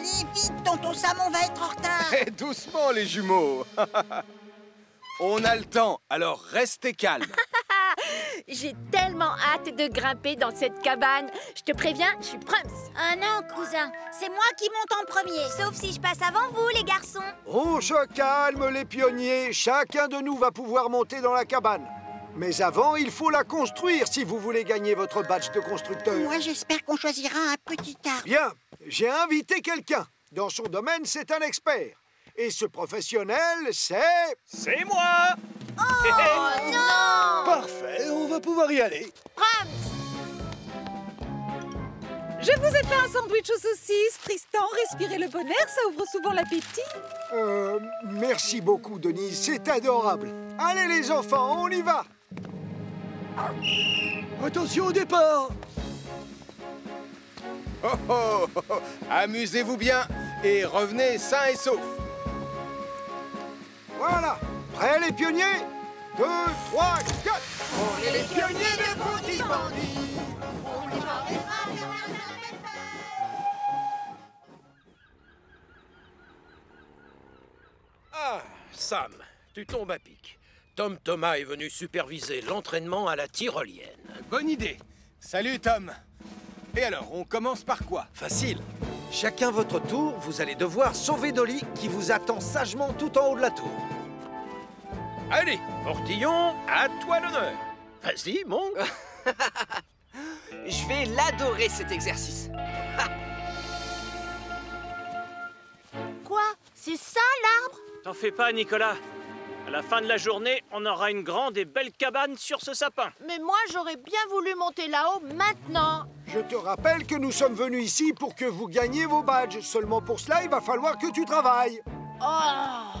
Allez, vite, tonton Sam, on va être en retard. Eh, doucement, les jumeaux. On a le temps, alors restez calmes. J'ai tellement hâte de grimper dans cette cabane. Je te préviens, je suis Prums. Ah non, cousin, c'est moi qui monte en premier. Sauf si je passe avant vous, les garçons. On se calme, les pionniers. Chacun de nous va pouvoir monter dans la cabane. Mais avant, il faut la construire si vous voulez gagner votre badge de constructeur. Moi, j'espère qu'on choisira un petit arbre. Bien, j'ai invité quelqu'un. Dans son domaine, c'est un expert. Et ce professionnel, c'est... C'est moi! Oh non! Parfait, on va pouvoir y aller. Prums! Je vous ai fait un sandwich aux saucisses. Tristan, respirez le bon air, ça ouvre souvent l'appétit. Merci beaucoup, Denise, c'est adorable. Allez, les enfants, on y va. Attention au départ. Oh, oh, oh, oh. Amusez-vous bien et revenez sains et saufs. Voilà. Prêts, les pionniers? 2, 3, 4. On est les pionniers de Bronty Bandit. Ah, Sam, tu tombes à pic. Tom Thomas est venu superviser l'entraînement à la tyrolienne. Bonne idée. Salut, Tom. Et alors, on commence par quoi? Facile. Chacun votre tour, vous allez devoir sauver Dolly qui vous attend sagement tout en haut de la tour. Allez, Portillon, à toi l'honneur. Vas-y, monte. Je vais l'adorer, cet exercice. Quoi? C'est ça, l'arbre? T'en fais pas, Nicolas. À la fin de la journée, on aura une grande et belle cabane sur ce sapin. Mais moi, j'aurais bien voulu monter là-haut maintenant. Je te rappelle que nous sommes venus ici pour que vous gagniez vos badges. Seulement pour cela, il va falloir que tu travailles. Oh!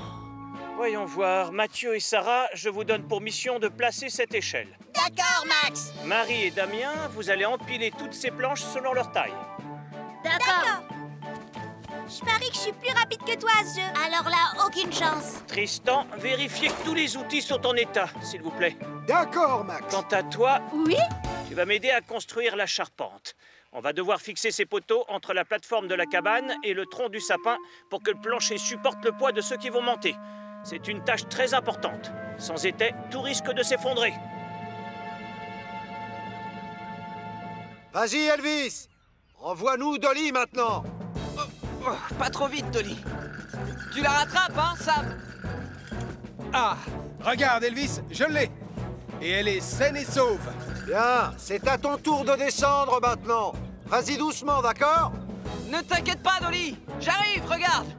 Voyons voir. Mathieu et Sarah, je vous donne pour mission de placer cette échelle. D'accord, Max. Marie et Damien, vous allez empiler toutes ces planches selon leur taille. D'accord. Je parie que je suis plus rapide que toi à ce jeu. Alors là, aucune chance. Tristan, vérifiez que tous les outils sont en état, s'il vous plaît. D'accord, Max. Quant à toi, Oui? tu vas m'aider à construire la charpente. On va devoir fixer ces poteaux entre la plateforme de la cabane et le tronc du sapin pour que le plancher supporte le poids de ceux qui vont monter. C'est une tâche très importante. Sans étai, tout risque de s'effondrer. Vas-y, Elvis. Envoie-nous Dolly maintenant. Oh, pas trop vite, Dolly. Tu la rattrapes, hein, Sam? Ah, regarde, Elvis, je l'ai. Et elle est saine et sauve. Bien, c'est à ton tour de descendre maintenant. Vas-y doucement, d'accord? Ne t'inquiète pas, Dolly. J'arrive, regarde.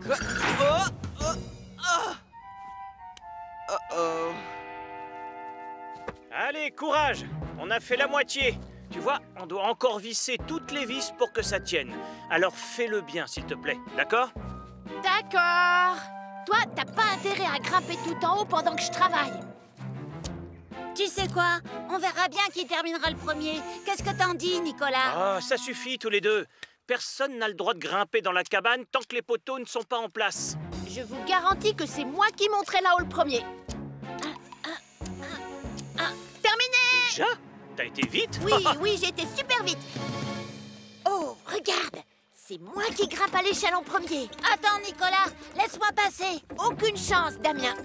Quoi? Oh, oh, oh. Oh, oh. Allez, courage! On a fait la moitié. Tu vois, on doit encore visser toutes les vis pour que ça tienne. Alors fais-le bien, s'il te plaît, d'accord? D'accord. Toi, t'as pas intérêt à grimper tout en haut pendant que je travaille. Tu sais quoi? On verra bien qui terminera le premier. Qu'est-ce que t'en dis, Nicolas? Oh, ça suffit tous les deux. Personne n'a le droit de grimper dans la cabane tant que les poteaux ne sont pas en place. Je vous garantis que c'est moi qui monterai là-haut le premier. Terminé! Déjà? T'as été vite? Oui, oui, j'ai été super vite. Oh, regarde! C'est moi qui grimpe à l'échelle en premier. Attends, Nicolas, laisse-moi passer. Aucune chance, Damien.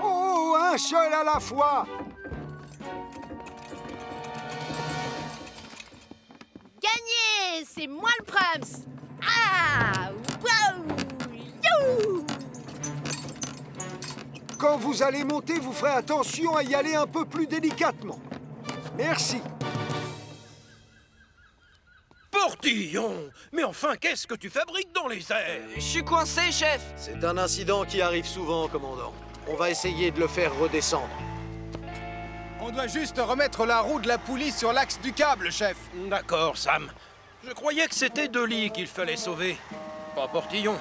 Oh, un seul à la fois. Gagné! C'est moi le Prums! Ah! Waouh! You! Quand vous allez monter, vous ferez attention à y aller un peu plus délicatement. Merci. Portillon! Mais enfin, qu'est-ce que tu fabriques dans les airs? Je suis coincé, chef. C'est un incident qui arrive souvent, commandant. On va essayer de le faire redescendre. On doit juste remettre la roue de la poulie sur l'axe du câble, chef. D'accord, Sam. Je croyais que c'était Dolly qu'il fallait sauver, pas Portillon.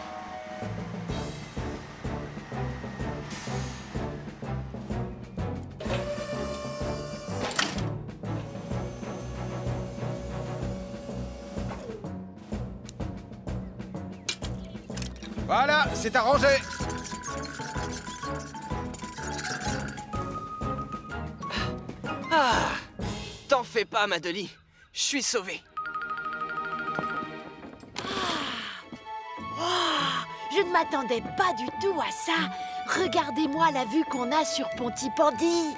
Voilà, c'est arrangé. Ah, t'en fais pas, ma Dolly. Je suis sauvé. Je ne m'attendais pas du tout à ça. Regardez-moi la vue qu'on a sur Pontypandy.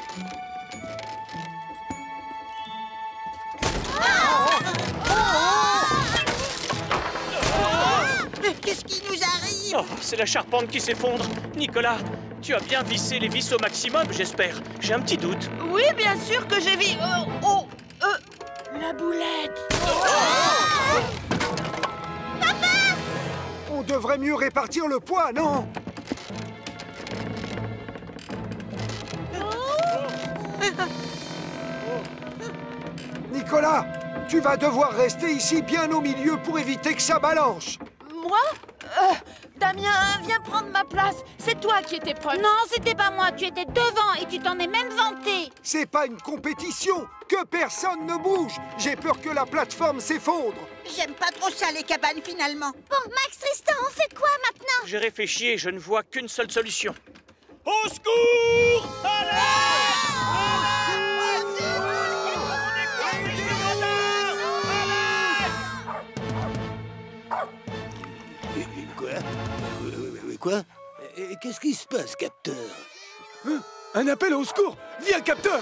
Qu'est-ce qui nous arrive? Oh, c'est la charpente qui s'effondre. Nicolas, tu as bien vissé les vis au maximum, j'espère. J'ai un petit doute. Oui, bien sûr que j'ai vu... la boulette. On devrait mieux répartir le poids, non? Nicolas, tu vas devoir rester ici bien au milieu pour éviter que ça balance. Moi Damien, viens prendre ma place. C'est toi qui étais proche. Non, c'était pas moi. Tu étais devant et tu t'en es même vanté. C'est pas une compétition. Que personne ne bouge. J'ai peur que la plateforme s'effondre. J'aime pas trop ça, les cabanes, finalement. Bon, Max, Tristan, on fait quoi maintenant? J'ai réfléchi et je ne vois qu'une seule solution. Au secours! Quoi? Qu'est-ce qui se passe, capteur? Un appel au secours via le capteur.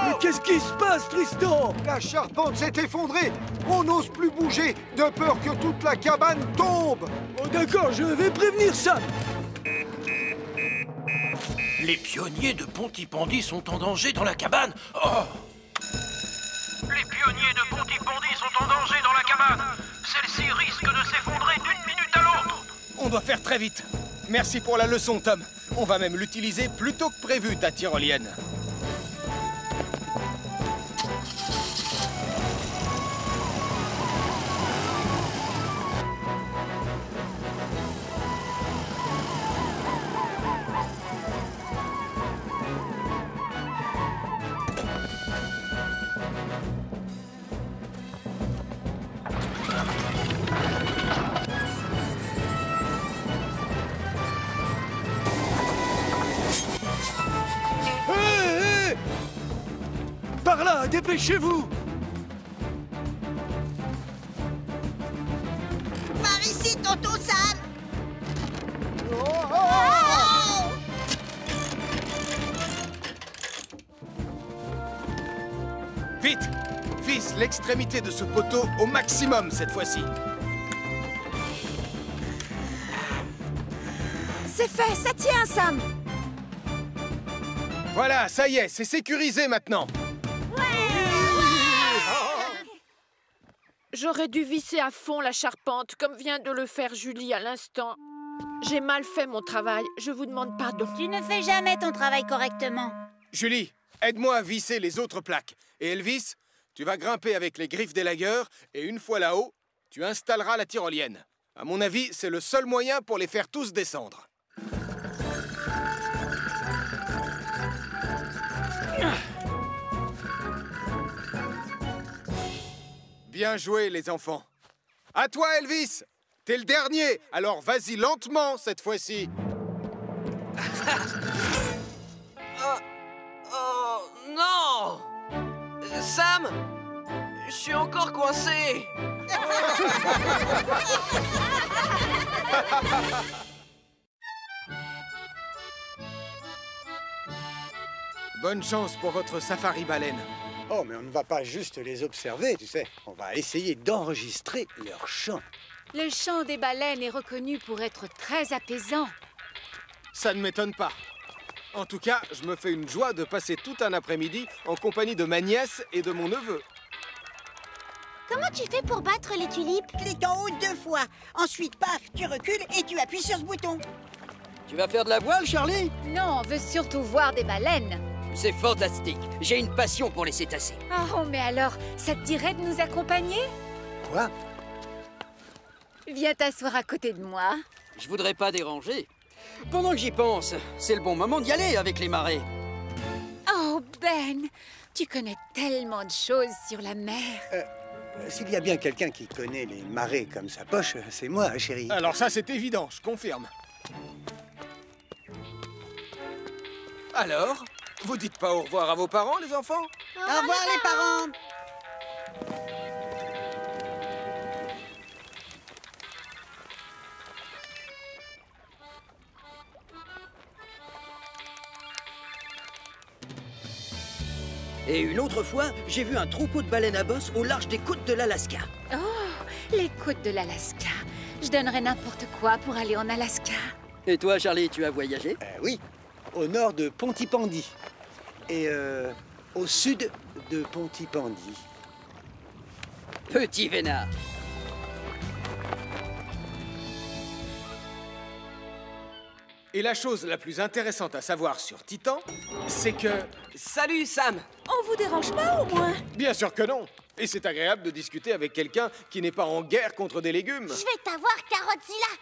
Mais qu'est-ce qui se passe, Tristan? La charpente s'est effondrée. On n'ose plus bouger de peur que toute la cabane tombe. Oh d'accord, je vais prévenir ça. Les pionniers de Pontypandy sont en danger dans la cabane. Oh! Les pionniers de Pontypandy sont en danger dans la cabane. Celle-ci risque de s'effondrer d'une minute à l'autre. On doit faire très vite. Merci pour la leçon, Tom. On va même l'utiliser plus tôt que prévu, ta tyrolienne. Par là, dépêchez-vous! Par ici, tonton Sam. Vite! Visse l'extrémité de ce poteau au maximum cette fois-ci. C'est fait, ça tient, Sam. Voilà, ça y est, c'est sécurisé maintenant. J'aurais dû visser à fond la charpente, comme vient de le faire Julie à l'instant. J'ai mal fait mon travail, je vous demande pardon. Tu ne fais jamais ton travail correctement. Julie, aide-moi à visser les autres plaques. Et Elvis, tu vas grimper avec les griffes d'élagueur et une fois là-haut, tu installeras la tyrolienne. À mon avis, c'est le seul moyen pour les faire tous descendre. Bien joué, les enfants. À toi, Elvis. T'es le dernier, alors vas-y lentement cette fois-ci. Oh non! Sam! Je suis encore coincé! Bonne chance pour votre safari baleine. Oh, mais on ne va pas juste les observer, tu sais. On va essayer d'enregistrer leur chant. Le chant des baleines est reconnu pour être très apaisant. Ça ne m'étonne pas. En tout cas, je me fais une joie de passer tout un après-midi en compagnie de ma nièce et de mon neveu. Comment tu fais pour battre les tulipes? Clique en haut 2 fois. Ensuite, paf, tu recules et tu appuies sur ce bouton. Tu vas faire de la voile, Charlie? Non, on veut surtout voir des baleines. C'est fantastique. J'ai une passion pour les cétacés. Oh, mais alors, ça te dirait de nous accompagner? Quoi? Viens t'asseoir à côté de moi. Je voudrais pas déranger. Pendant que j'y pense, c'est le bon moment d'y aller avec les marées. Oh, Ben, tu connais tellement de choses sur la mer. S'il y a bien quelqu'un qui connaît les marées comme sa poche, c'est moi, chérie. Alors ça, c'est évident, je confirme. Alors, vous dites pas au revoir à vos parents, les enfants? Au revoir, les parents. Et une autre fois, j'ai vu un troupeau de baleines à bosse au large des côtes de l'Alaska. Oh, les côtes de l'Alaska. Je donnerais n'importe quoi pour aller en Alaska. Et toi, Charlie, tu as voyagé? Oui, au nord de Pontypandy. Et au sud de Pontypandy. Petit vénard. Et la chose la plus intéressante à savoir sur Titan, c'est que... Salut, Sam! On vous dérange pas, au moins? Bien sûr que non. Et c'est agréable de discuter avec quelqu'un qui n'est pas en guerre contre des légumes. Je vais t'avoir, Carotzilla.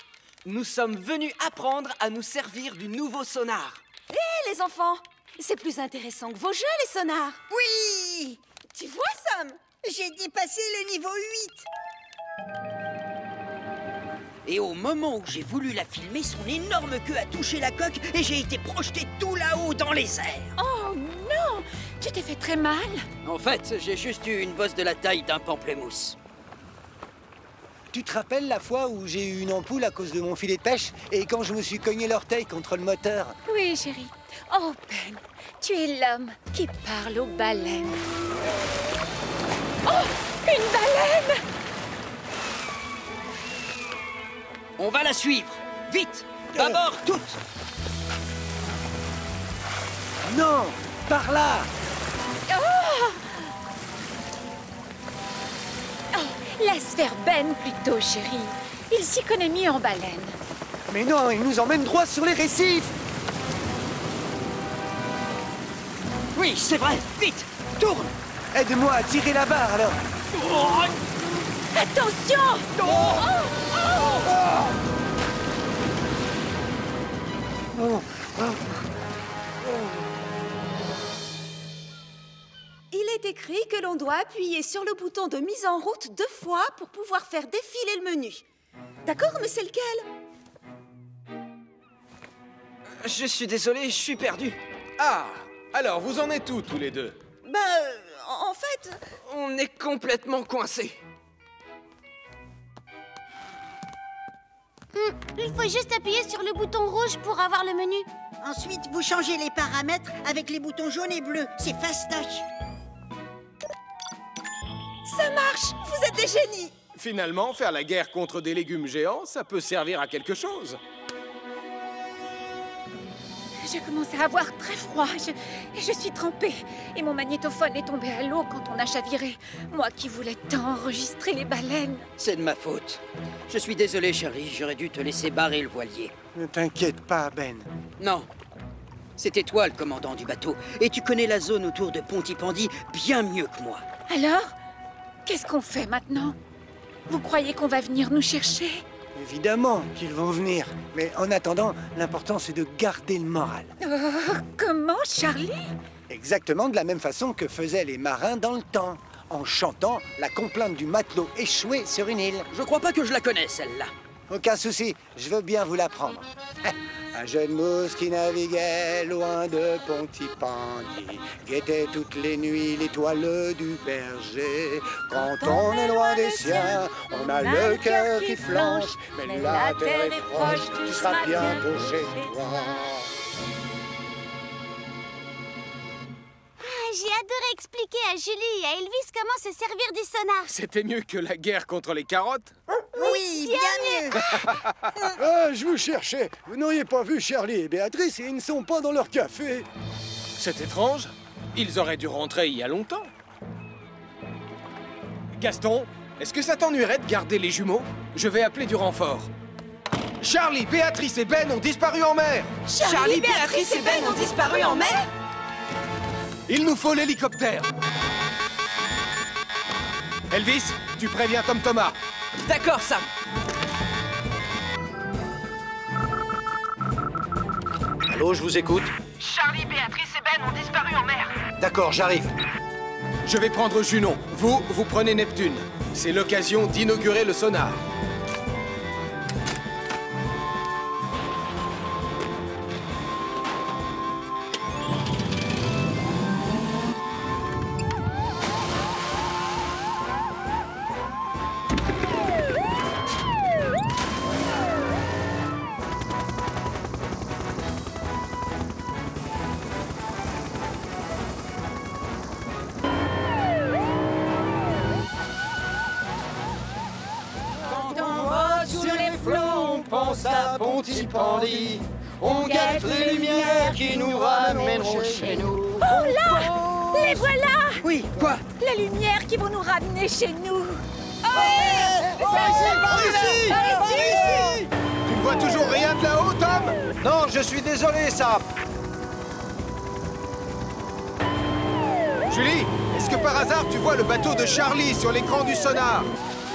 Nous sommes venus apprendre à nous servir du nouveau sonar. Hé, les enfants! C'est plus intéressant que vos jeux, les sonars. Oui! Tu vois, Sam? J'ai dépassé le niveau 8. Et au moment où j'ai voulu la filmer, son énorme queue a touché la coque et j'ai été projeté tout là-haut dans les airs. Oh non! Tu t'es fait très mal? En fait, j'ai juste eu une bosse de la taille d'un pamplemousse. Tu te rappelles la fois où j'ai eu une ampoule à cause de mon filet de pêche et quand je me suis cogné l'orteil contre le moteur? Oui, chérie. Oh, Ben, tu es l'homme qui parle aux baleines. Oh, une baleine! On va la suivre. Vite! D'abord, toutes! Non! Par là! Oh! Oh, laisse faire Ben plutôt, chérie. Il s'y connaît mieux en baleine. Mais non, il nous emmène droit sur les récifs! Oui, c'est vrai! Vite! Tourne! Aide-moi à tirer la barre, alors! Oh! Attention! Oh! Oh! Il est écrit que l'on doit appuyer sur le bouton de mise en route 2 fois pour pouvoir faire défiler le menu. D'accord, mais c'est lequel? Je suis désolé, je suis perdu. Ah! Alors, vous en êtes où, tous les deux? En fait... On est complètement coincés. Il faut juste appuyer sur le bouton rouge pour avoir le menu. Ensuite, vous changez les paramètres avec les boutons jaunes et bleus. C'est fastoche. Ça marche! Vous êtes des génies! Finalement, faire la guerre contre des légumes géants, ça peut servir à quelque chose. Je commence à avoir très froid. Je suis trempée. Et mon magnétophone est tombé à l'eau quand on a chaviré. Moi qui voulais tant enregistrer les baleines. C'est de ma faute. Je suis désolé, Charlie. J'aurais dû te laisser barrer le voilier. Ne t'inquiète pas, Ben. Non. C'était toi le commandant du bateau. Et tu connais la zone autour de Pontypandy bien mieux que moi. Alors, qu'est-ce qu'on fait maintenant? Vous croyez qu'on va venir nous chercher? Évidemment qu'ils vont venir. Mais en attendant, l'important c'est de garder le moral. Comment, Charlie? Exactement de la même façon que faisaient les marins dans le temps. En chantant la complainte du matelot échoué sur une île. Je crois pas que je la connais, celle-là. Aucun souci, je veux bien vous l'apprendre. Un jeune mousse qui naviguait loin de Pontypandy guettait toutes les nuits l'étoile du berger. Quand on est loin des siens, on a le cœur qui flanche, mais la terre est proche, tu seras bien pour chez toi. J'ai adoré expliquer à Julie et à Elvis comment se servir du sonar. C'était mieux que la guerre contre les carottes? Oui, bien mieux. Ah, je vous cherchais. Vous n'auriez pas vu Charlie et Béatrice et ils ne sont pas dans leur café. C'est étrange. Ils auraient dû rentrer il y a longtemps. Gaston, est-ce que ça t'ennuierait de garder les jumeaux? Je vais appeler du renfort. Charlie, Béatrice et Ben ont disparu en mer. Charlie, Béatrice et Ben ont disparu en mer? Il nous faut l'hélicoptère. Elvis, tu préviens Tom Thomas. D'accord, Sam. Allô, je vous écoute. Charlie, Béatrice et Ben ont disparu en mer. D'accord, j'arrive. Je vais prendre Junon. Vous prenez Neptune. C'est l'occasion d'inaugurer le sonar. Pontypandy. On guette les lumières qui nous ramèneront chez nous. Oh là! Les voilà! Oui, quoi? Les lumières qui vont nous ramener chez nous. Ici! Tu ne vois toujours rien de là-haut, Tom? Non, je suis désolé, Sap. Julie, est-ce que par hasard tu vois le bateau de Charlie sur l'écran du sonar?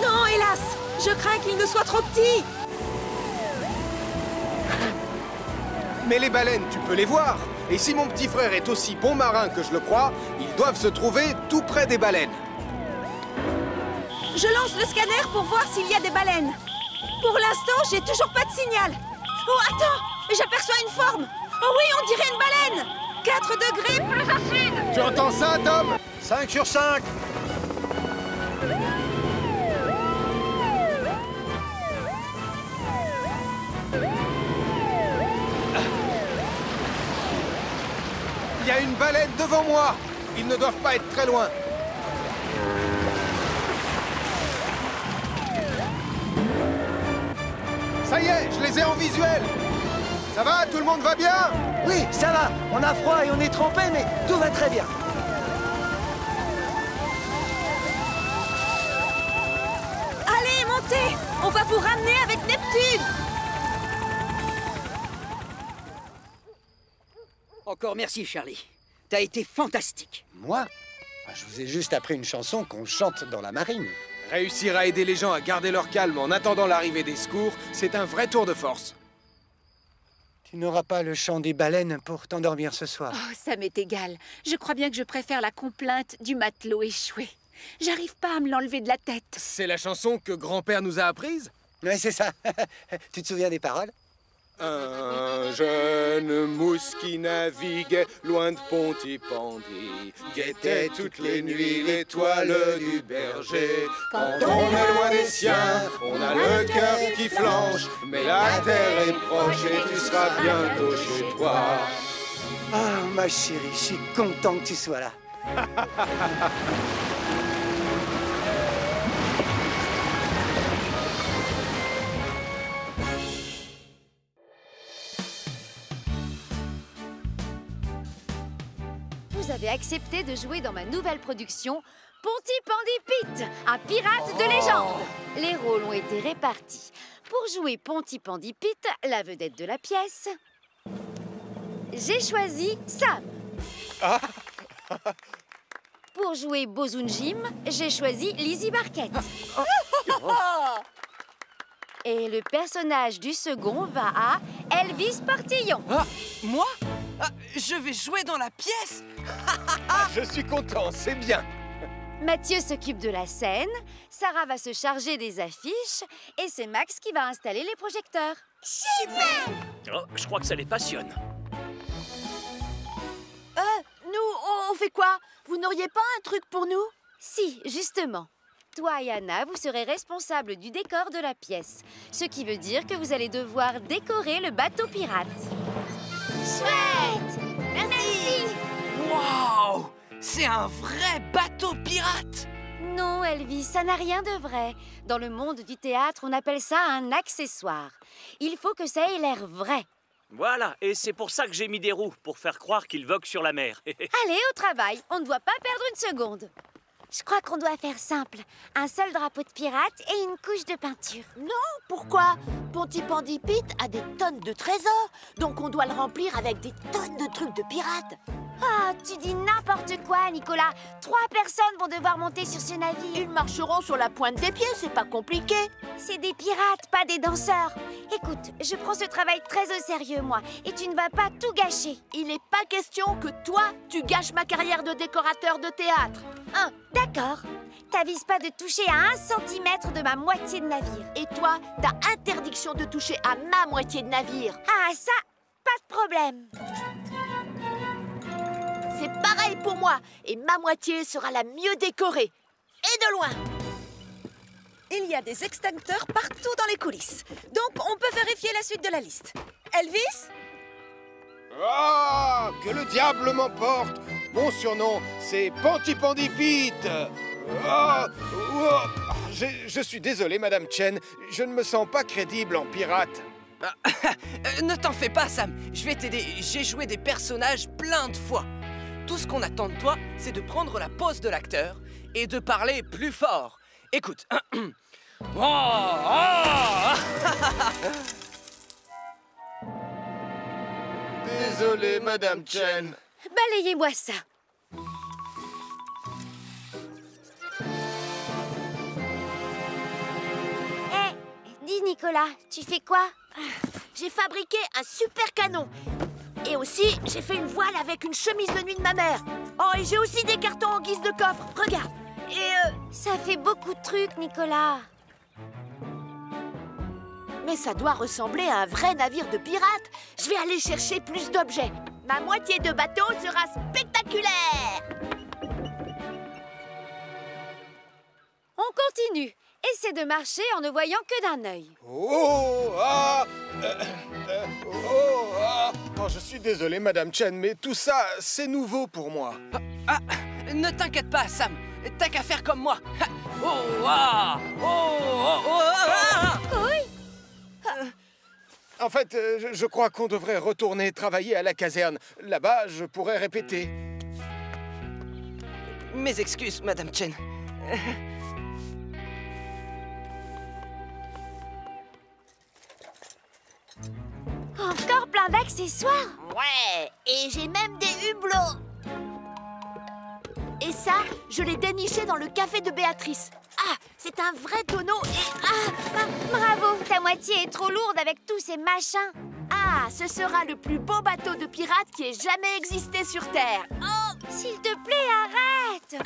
Non, hélas! Je crains qu'il ne soit trop petit. Mais les baleines, tu peux les voir. Et si mon petit frère est aussi bon marin que je le crois, ils doivent se trouver tout près des baleines. Je lance le scanner pour voir s'il y a des baleines. Pour l'instant, j'ai toujours pas de signal. Oh, attends! J'aperçois une forme. Oh oui, on dirait une baleine. 4 degrés plus au sud. Tu entends ça, Tom? 5 sur 5. Il y a une baleine devant moi. Ils ne doivent pas être très loin. Ça y est, je les ai en visuel. Ça va? Tout le monde va bien? Oui, ça va. On a froid et on est trempé, mais tout va très bien. Allez, montez! On va vous ramener avec Neptune. Encore merci, Charlie. T'as été fantastique. Moi? Je vous ai juste appris une chanson qu'on chante dans la marine. Réussir à aider les gens à garder leur calme en attendant l'arrivée des secours, c'est un vrai tour de force. Tu n'auras pas le chant des baleines pour t'endormir ce soir. Oh, ça m'est égal. Je crois bien que je préfère la complainte du matelot échoué. J'arrive pas à me l'enlever de la tête. C'est la chanson que grand-père nous a apprise? Oui, c'est ça. Tu te souviens des paroles? Un jeune mousse qui naviguait loin de Pontypandy guettait toutes les nuits l'étoile du berger. Quand on est loin des siens, on a le cœur qui flanche, mais la terre est proche et tu seras bientôt chez toi. Ah, ma chérie, je suis content que tu sois là. Vous avez accepté de jouer dans ma nouvelle production Pontypandy Pete, un pirate de légende. Les rôles ont été répartis. Pour jouer Pontypandy Pete, la vedette de la pièce, j'ai choisi Sam. Pour jouer Bozoun Jim, j'ai choisi Lizzie Barquette. Et le personnage du second va à Elvis Portillon. Moi? Je vais jouer dans la pièce. Je suis content, c'est bien. Mathieu s'occupe de la scène, Sarah va se charger des affiches et c'est Max qui va installer les projecteurs. Super! Oh, je crois que ça les passionne. Nous, on fait quoi? Vous n'auriez pas un truc pour nous? Si, justement. Toi et Anna, vous serez responsables du décor de la pièce. Ce qui veut dire que vous allez devoir décorer le bateau pirate. Chouette! Merci! Waouh! C'est un vrai bateau pirate! Non, Elvis, ça n'a rien de vrai. Dans le monde du théâtre, on appelle ça un accessoire. Il faut que ça ait l'air vrai. Voilà, et c'est pour ça que j'ai mis des roues, pour faire croire qu'il vogue sur la mer. Allez, au travail, on ne doit pas perdre une seconde. Je crois qu'on doit faire simple. Un seul drapeau de pirate et une couche de peinture. Non, pourquoi? Pontypandy Pete a des tonnes de trésors, donc on doit le remplir avec des tonnes de trucs de pirates. Ah, tu dis n'importe quoi, Nicolas. 3 personnes vont devoir monter sur ce navire. Ils marcheront sur la pointe des pieds, c'est pas compliqué. C'est des pirates, pas des danseurs. Écoute, je prends ce travail très au sérieux, moi, et tu ne vas pas tout gâcher. Il n'est pas question que toi, tu gâches ma carrière de décorateur de théâtre. D'accord. T'avises pas de toucher à 1 centimètre de ma moitié de navire. Et toi, t'as interdiction de toucher à ma moitié de navire. Ah, ça, pas de problème. C'est pareil pour moi, et ma moitié sera la mieux décorée. Et de loin. Il y a des extincteurs partout dans les coulisses. Donc, on peut vérifier la suite de la liste. Elvis? Ah, que le diable m'emporte! Mon surnom, c'est Pontypandy Pete. Je suis désolé, Madame Chen. Je ne me sens pas crédible en pirate. Ne t'en fais pas, Sam. Je vais t'aider. J'ai joué des personnages plein de fois. Tout ce qu'on attend de toi, c'est de prendre la pose de l'acteur et de parler plus fort. Écoute. Désolé, Madame Chen. Balayez-moi ça. Dis, Nicolas, tu fais quoi? J'ai fabriqué un super canon. Et aussi, j'ai fait une voile avec une chemise de nuit de ma mère. Oh, et j'ai aussi des cartons en guise de coffre. Regarde. Et ça fait beaucoup de trucs, Nicolas. Mais ça doit ressembler à un vrai navire de pirates. Je vais aller chercher plus d'objets. Ma moitié de bateau sera spectaculaire. On continue. Essaie de marcher en ne voyant que d'un œil. Oh, je suis désolé, Madame Chen, mais tout ça, c'est nouveau pour moi. Ne t'inquiète pas, Sam. T'as qu'à faire comme moi. En fait, je crois qu'on devrait retourner travailler à la caserne. Là-bas, je pourrais répéter. Mes excuses, Madame Chen. Encore plein d'accessoires. Ouais, et j'ai même des hublots. Et ça, je l'ai déniché dans le café de Béatrice. Ah, c'est un vrai tonneau et... Bravo, ta moitié est trop lourde avec tous ces machins. Ah, ce sera le plus beau bateau de pirate qui ait jamais existé sur Terre. Oh, s'il te plaît, arrête.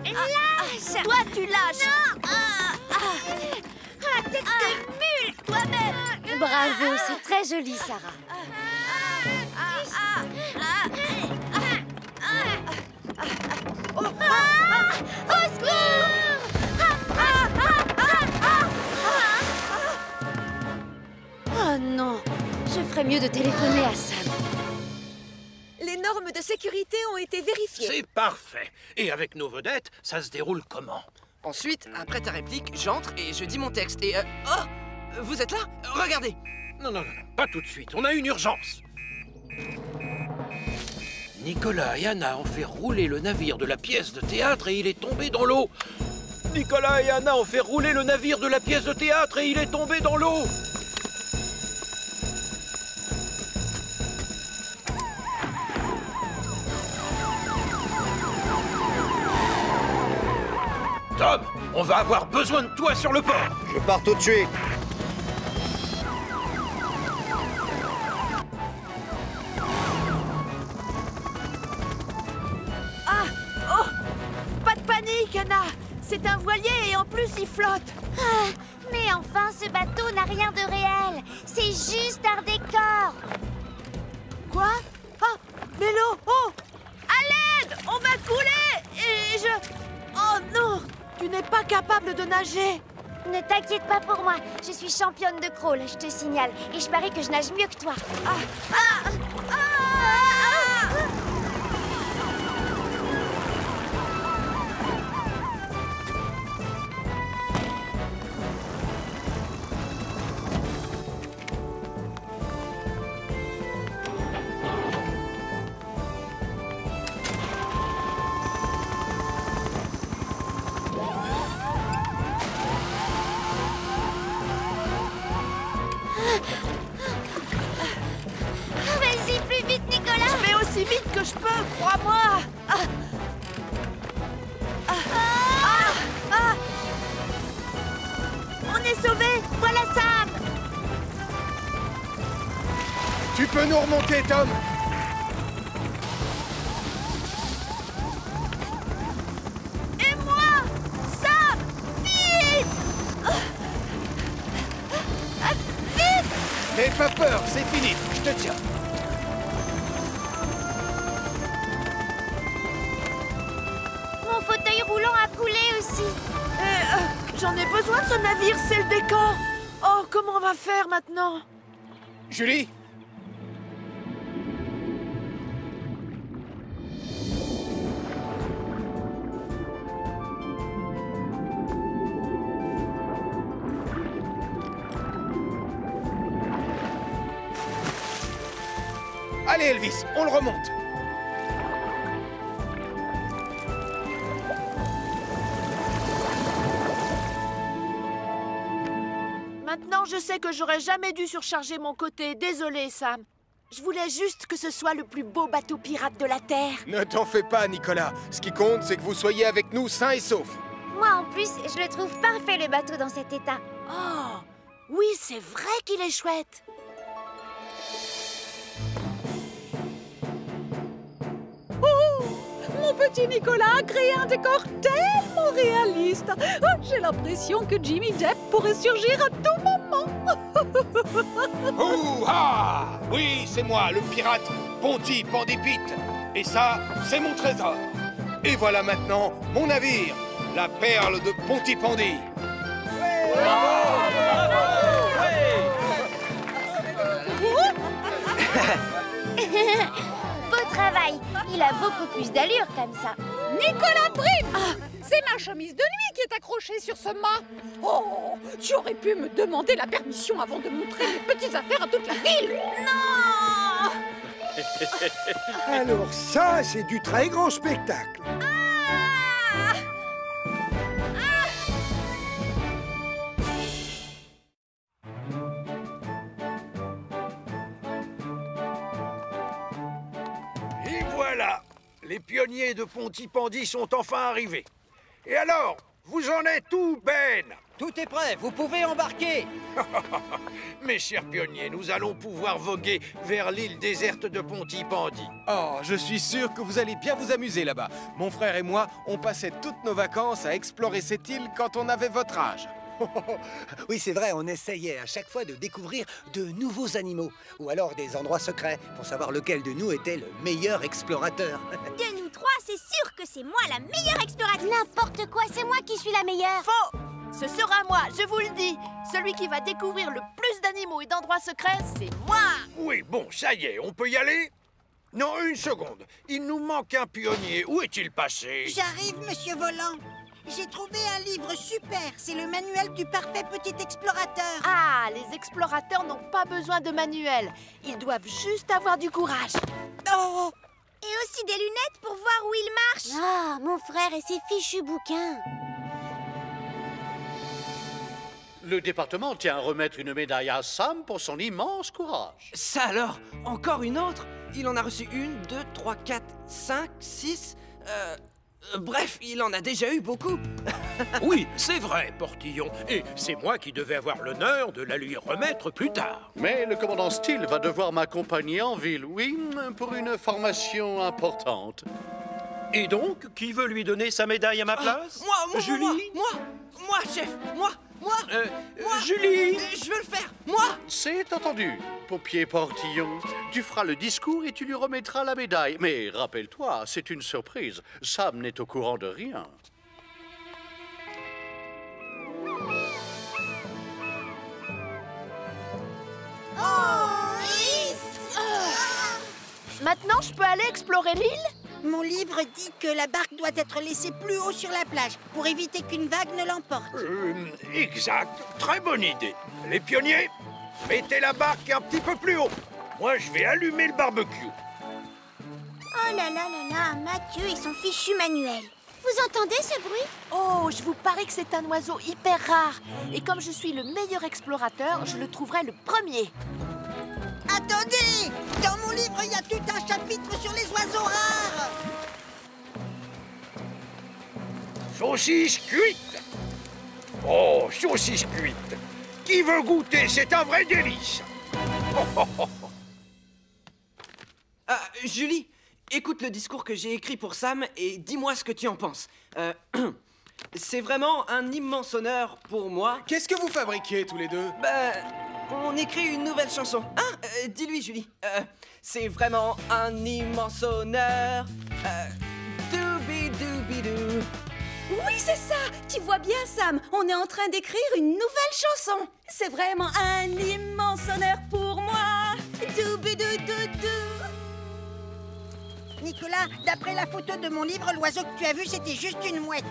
Lâche. Toi, tu lâches. Tête de mule, toi-même. Bravo, c'est très joli, Sarah. Au secours! Oh non, je ferais mieux de téléphoner à Sam. Les normes de sécurité ont été vérifiées. C'est parfait. Et avec nos vedettes, ça se déroule comment? Ensuite, après ta réplique, j'entre et je dis mon texte. Et oh, vous êtes là? Regardez. Non, pas tout de suite. On a une urgence. Nicolas et Anna ont fait rouler le navire de la pièce de théâtre et il est tombé dans l'eau. Nicolas et Anna ont fait rouler le navire de la pièce de théâtre et il est tombé dans l'eau. Tom, on va avoir besoin de toi sur le port. Je pars tout de suite. Pas de panique, Anna. C'est un voilier et en plus, il flotte. Mais enfin, ce bateau n'a rien de réel. C'est juste un décor. Quoi? Mélo, à l'aide! On va couler! Et je... Oh non! Tu n'es pas capable de nager. Ne t'inquiète pas pour moi. Je suis championne de crawl, je te signale. Et je parie que je nage mieux que toi. Vas-y, plus vite, Nicolas. Je vais aussi vite que je peux, crois-moi. On est sauvés. Voilà Sam. Tu peux nous remonter, Tom? Et moi, Sam, vite! Vite! N'aie pas peur, c'est fini. Je te tiens. Mon fauteuil roulant a coulé aussi. J'en ai besoin de ce navire, c'est le décor. Oh, comment on va faire maintenant? Julie? Allez, Elvis, on le remonte. Maintenant, je sais que j'aurais jamais dû surcharger mon côté. Désolé, Sam. Je voulais juste que ce soit le plus beau bateau pirate de la Terre. Ne t'en fais pas, Nicolas. Ce qui compte, c'est que vous soyez avec nous sains et saufs. Moi, en plus, je le trouve parfait, le bateau, dans cet état. Oh, oui, c'est vrai qu'il est chouette. Oh, mon petit Nicolas a créé un décor tellement réaliste. Oh, j'ai l'impression que Jimmy Depp pourrait surgir à tout moment. Ouh-ha! Oui, c'est moi, le pirate Ponty-Pandy Pete. Et ça, c'est mon trésor. Et voilà maintenant mon navire, la perle de Ponty-Pandy. Beau travail. Il a beaucoup plus d'allure comme ça. Nicolas Brim, c'est ma chemise de nuit qui est accrochée sur ce mât. Oh, tu aurais pu me demander la permission avant de montrer mes petites affaires à toute la ville. Non! Alors ça, c'est du très grand spectacle. Et voilà, les pionniers de Ponty-Pandy sont enfin arrivés. Et alors, vous en êtes où, Ben? Tout est prêt, vous pouvez embarquer. Mes chers pionniers, nous allons pouvoir voguer vers l'île déserte de Ponty-Pandy. Oh, je suis sûr que vous allez bien vous amuser là-bas. Mon frère et moi, on passait toutes nos vacances à explorer cette île quand on avait votre âge. Oui, c'est vrai, on essayait à chaque fois de découvrir de nouveaux animaux ou alors des endroits secrets pour savoir lequel de nous était le meilleur explorateur. De nous trois, c'est sûr que c'est moi la meilleure exploratrice. N'importe quoi, c'est moi qui suis la meilleure. Faux! Ce sera moi, je vous le dis. Celui qui va découvrir le plus d'animaux et d'endroits secrets, c'est moi. Oui, bon, ça y est, on peut y aller? Non, une seconde. Il nous manque un pionnier. Où est-il passé? J'arrive, monsieur Volant. J'ai trouvé un livre super. C'est le manuel du parfait petit explorateur. Ah, les explorateurs n'ont pas besoin de manuel. Ils doivent juste avoir du courage. Oh! Et aussi des lunettes pour voir où il marche. Ah, mon frère et ses fichus bouquins. Le département tient à remettre une médaille à Sam pour son immense courage. Ça alors, encore une autre? Il en a reçu 1, 2, 3, 4, 5, 6... bref, il en a déjà eu beaucoup. Oui, c'est vrai, Portillon. Et c'est moi qui devais avoir l'honneur de la lui remettre plus tard. Mais le commandant Steele va devoir m'accompagner en ville, oui, pour une formation importante. Et donc, qui veut lui donner sa médaille à ma place? Moi, Julie? Moi, chef, moi, Julie? Je veux le faire, moi. C'est entendu. Pompier Portillon, tu feras le discours et tu lui remettras la médaille. Mais rappelle-toi, c'est une surprise. Sam n'est au courant de rien. Maintenant, je peux aller explorer l'île? Mon livre dit que la barque doit être laissée plus haut sur la plage pour éviter qu'une vague ne l'emporte. Exact. Très bonne idée. Les pionniers, mettez la barque un petit peu plus haut. Moi, je vais allumer le barbecue. Oh là là là là, Mathieu et son fichu manuel. Vous entendez ce bruit? Oh, je vous parie que c'est un oiseau hyper rare. Et comme je suis le meilleur explorateur, je le trouverai le premier. Attendez! Dans mon livre, il y a tout un chapitre sur les oiseaux rares. Saucisse cuite. Oh, saucisse cuite. Qui veut goûter? C'est un vrai délice. Julie, écoute le discours que j'ai écrit pour Sam et dis-moi ce que tu en penses. C'est vraiment un immense honneur pour moi. Qu'est-ce que vous fabriquez tous les deux? On écrit une nouvelle chanson. Dis-lui, Julie. C'est vraiment un immense honneur. Doobie-doobie-doo. Oui, c'est ça. Tu vois bien, Sam, on est en train d'écrire une nouvelle chanson. C'est vraiment un immense honneur pour moi. Doobie-doo-doo-doo. Nicolas, d'après la photo de mon livre, l'oiseau que tu as vu, c'était juste une mouette.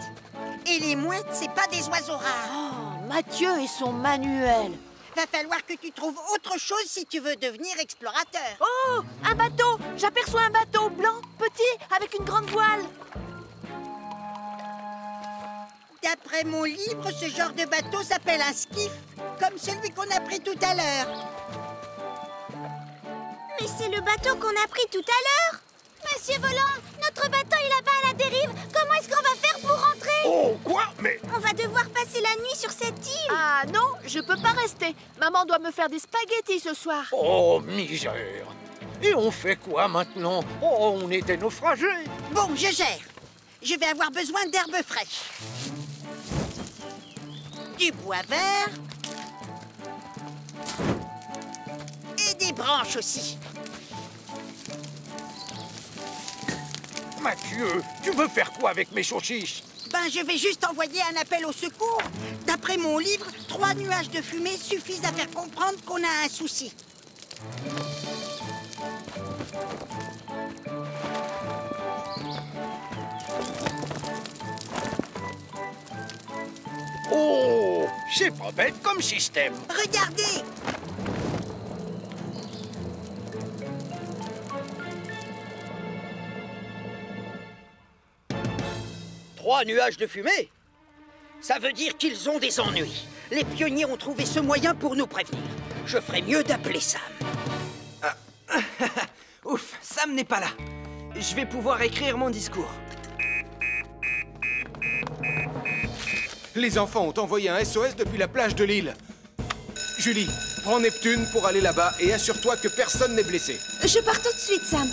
Et les mouettes, c'est pas des oiseaux rares. Oh, Mathieu et son manuel. Va falloir que tu trouves autre chose si tu veux devenir explorateur. Oh, un bateau! J'aperçois un bateau blanc, petit, avec une grande voile. D'après mon livre, ce genre de bateau s'appelle un skiff, comme celui qu'on a pris tout à l'heure. Mais c'est le bateau qu'on a pris tout à l'heure. Monsieur Volant, notre bateau est là-bas à la dérive. Comment est-ce qu'on va faire pour rentrer? Oh, quoi? Mais... On va devoir passer la nuit sur cette île. Ah non, je peux pas rester. Maman doit me faire des spaghettis ce soir. Oh, misère. Et on fait quoi maintenant? Oh, on est des naufragés. Bon, je gère. Je vais avoir besoin d'herbes fraîches. Du bois vert. Et des branches aussi. Mathieu, tu veux faire quoi avec mes saucisses? Ben, je vais juste envoyer un appel au secours. D'après mon livre, 3 nuages de fumée suffisent à faire comprendre qu'on a un souci. Oh, c'est pas bête comme système. Regardez! Trois nuages de fumée? Ça veut dire qu'ils ont des ennuis. Les pionniers ont trouvé ce moyen pour nous prévenir. Je ferais mieux d'appeler Sam. Ouf, Sam n'est pas là. Je vais pouvoir écrire mon discours. Les enfants ont envoyé un SOS depuis la plage de l'île. Julie, prends Neptune pour aller là-bas et assure-toi que personne n'est blessé. Je pars tout de suite, Sam.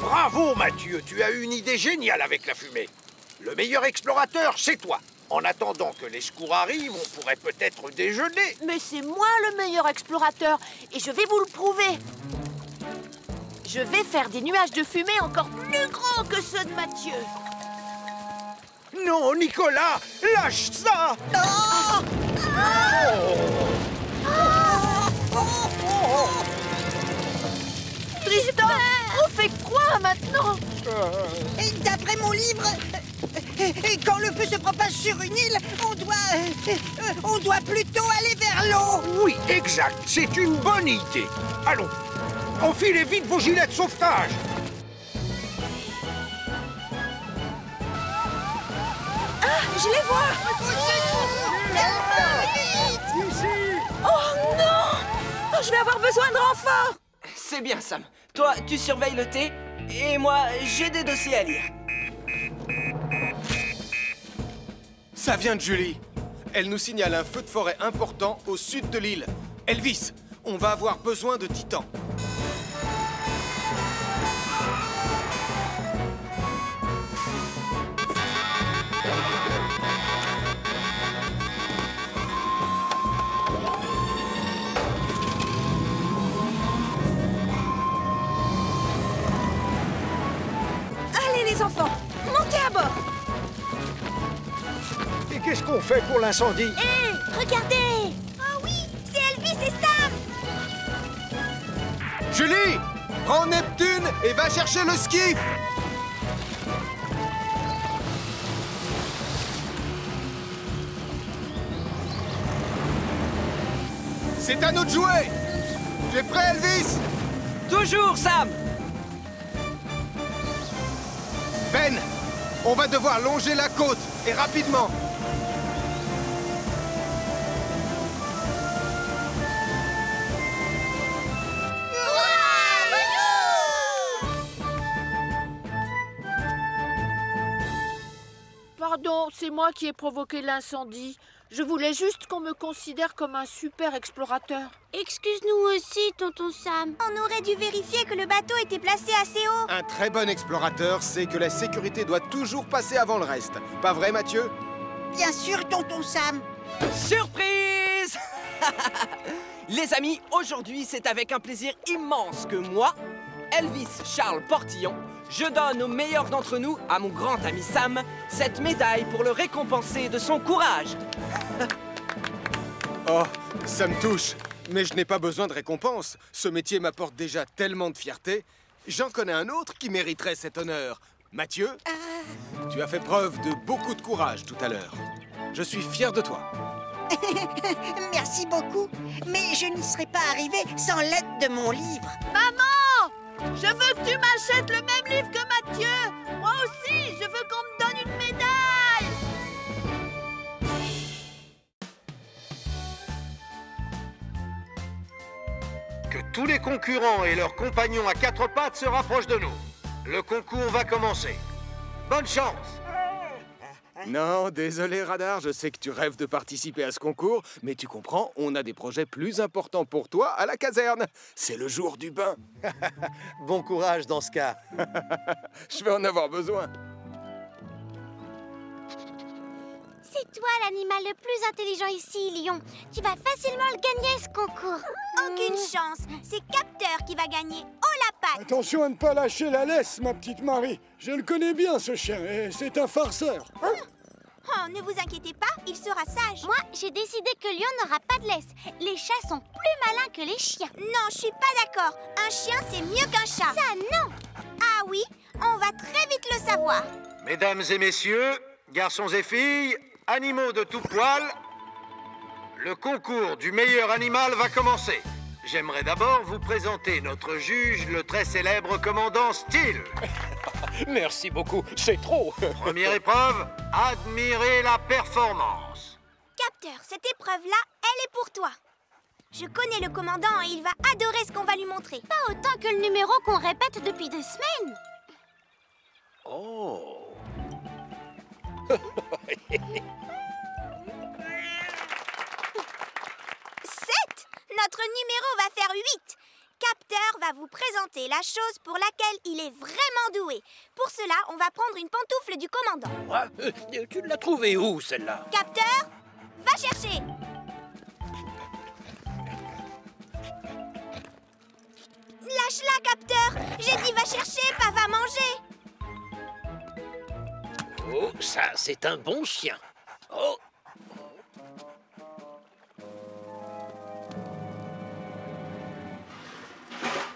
Bravo, Mathieu, tu as eu une idée géniale avec la fumée. Le meilleur explorateur, c'est toi. En attendant que les secours arrivent, on pourrait peut-être déjeuner. Mais c'est moi le meilleur explorateur et je vais vous le prouver. Je vais faire des nuages de fumée encore plus gros que ceux de Mathieu. Non, Nicolas, lâche ça! Tristan, on fait quoi maintenant? Et d'après mon livre, quand le feu se propage sur une île, on doit plutôt aller vers l'eau. Oui, exact, c'est une bonne idée. Allons, enfilez vite vos gilets de sauvetage. Ah, je les vois! Oh non! Oh, je vais avoir besoin de renfort! C'est bien, Sam. Toi, tu surveilles le thé, et moi, j'ai des dossiers à lire. Ça vient de Julie. Elle nous signale un feu de forêt important au sud de l'île. Elvis, on va avoir besoin de titans. Allez les enfants, montez à bord! Et qu'est-ce qu'on fait pour l'incendie? Hé, regardez! Oh oui, c'est Elvis et Sam! Julie, prends Neptune et va chercher le skiff. C'est à nous de jouer. Tu es prêt, Elvis? Toujours, Sam! Ben, on va devoir longer la côte, et rapidement. Pardon, c'est moi qui ai provoqué l'incendie. Je voulais juste qu'on me considère comme un super explorateur. Excuse-nous aussi, tonton Sam. On aurait dû vérifier que le bateau était placé assez haut. Un très bon explorateur sait que la sécurité doit toujours passer avant le reste. Pas vrai, Mathieu? Bien sûr, tonton Sam. Surprise! Les amis, aujourd'hui, c'est avec un plaisir immense que moi, Elvis Charles Portillon, je donne au meilleur d'entre nous, à mon grand ami Sam, cette médaille pour le récompenser de son courage. Oh, ça me touche. Mais je n'ai pas besoin de récompense. Ce métier m'apporte déjà tellement de fierté. J'en connais un autre qui mériterait cet honneur. Mathieu, tu as fait preuve de beaucoup de courage tout à l'heure. Je suis fier de toi. Merci beaucoup, mais je n'y serais pas arrivé sans l'aide de mon livre. Maman! Je veux que tu m'achètes le même livre que Mathieu! Moi aussi, je veux qu'on me donne une médaille! Que tous les concurrents et leurs compagnons à quatre pattes se rapprochent de nous. Le concours va commencer. Bonne chance! Non, désolé Radar, je sais que tu rêves de participer à ce concours, mais tu comprends, on a des projets plus importants pour toi à la caserne. C'est le jour du bain. Bon courage dans ce cas. Je vais en avoir besoin. C'est toi l'animal le plus intelligent ici, Lion. Tu vas facilement le gagner, ce concours. Aucune chance. C'est Capteur qui va gagner. Oh la patte! Attention à ne pas lâcher la laisse, ma petite Marie. Je le connais bien, ce chien, et c'est un farceur. Oh, ne vous inquiétez pas, il sera sage. Moi, j'ai décidé que Lion n'aura pas de laisse. Les chats sont plus malins que les chiens. Non, je suis pas d'accord. Un chien, c'est mieux qu'un chat. Ça, non! Ah oui, on va très vite le savoir. Mesdames et messieurs, garçons et filles, animaux de tout poil, le concours du meilleur animal va commencer. J'aimerais d'abord vous présenter notre juge, le très célèbre commandant Steel. Merci beaucoup, c'est trop. Première épreuve, admirez la performance. Capteur, cette épreuve-là, elle est pour toi. Je connais le commandant et il va adorer ce qu'on va lui montrer. Pas autant que le numéro qu'on répète depuis 2 semaines. Oh. 7! Notre numéro va faire 8. Capteur va vous présenter la chose pour laquelle il est vraiment doué. Pour cela, on va prendre une pantoufle du commandant. Ouais, tu l'as trouvée où, celle-là? Capteur, va chercher. Lâche-la, Capteur. J'ai dit va chercher, pas va manger. Oh, ça, c'est un bon chien. Oh.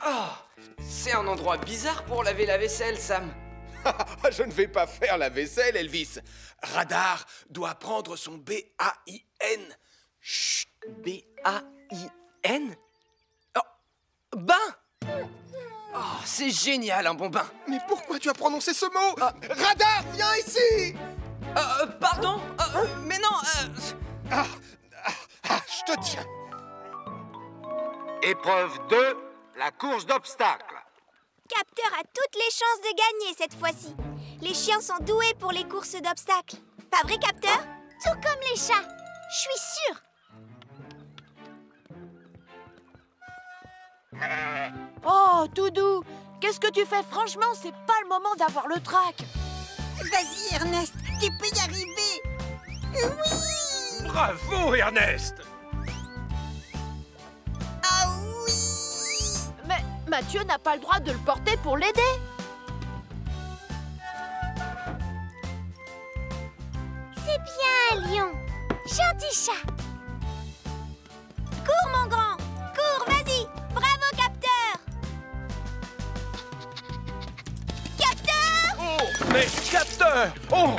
Oh, c'est un endroit bizarre pour laver la vaisselle, Sam. Je ne vais pas faire la vaisselle, Elvis. Radar doit prendre son B-A-I-N. Chut, B-A-I-N? Oh, bain! Oh, c'est génial, un bon bain. Mais pourquoi tu as prononcé ce mot? Radar, viens ici! Pardon? Mais non, je te tiens. Épreuve 2, la course d'obstacles. Capteur a toutes les chances de gagner cette fois-ci. Les chiens sont doués pour les courses d'obstacles. Pas vrai, Capteur? Tout comme les chats. Je suis sûre. Oh, Toudou, qu'est-ce que tu fais? Franchement, c'est pas le moment d'avoir le trac. Vas-y, Ernest, tu peux y arriver. Oui! Bravo, Ernest! Ah oui! Mais Mathieu n'a pas le droit de le porter pour l'aider. C'est bien, Lion. Gentil chat. Cours, mon grand. Cours, vas-y. Bravo, Capteur. Capteur! Oh, mais Capteur! Oh!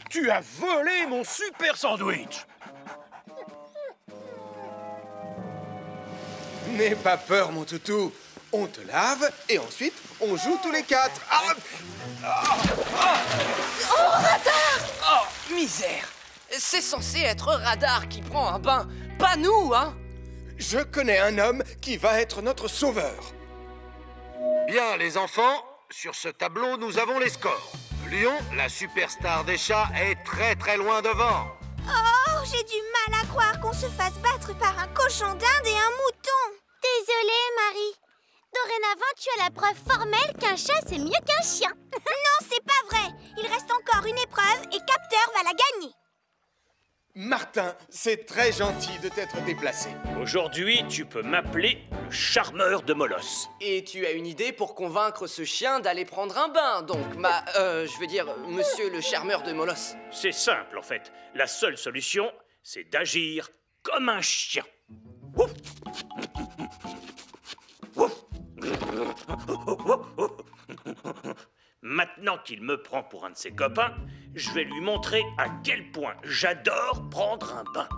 Tu as volé mon super sandwich! N'aie pas peur, mon toutou. On te lave et ensuite, on joue tous les 4. Oh, Radar! Oh, misère! C'est censé être Radar qui prend un bain, pas nous, hein? Je connais un homme qui va être notre sauveur. Bien, les enfants, sur ce tableau, nous avons les scores. Lion, la superstar des chats, est très très loin devant. Oh, j'ai du mal à croire qu'on se fasse battre par un cochon d'Inde et un mouton. Désolée, Marie. Dorénavant, tu as la preuve formelle qu'un chat, c'est mieux qu'un chien. Non, c'est pas vrai. Il reste encore une épreuve et Capteur va la gagner. Martin, c'est très gentil de t'être déplacé. Aujourd'hui, tu peux m'appeler le charmeur de Molosse. Et tu as une idée pour convaincre ce chien d'aller prendre un bain, donc je veux dire, monsieur le charmeur de Molosse. C'est simple, en fait. La seule solution, c'est d'agir comme un chien. Maintenant qu'il me prend pour un de ses copains, je vais lui montrer à quel point j'adore prendre un bain.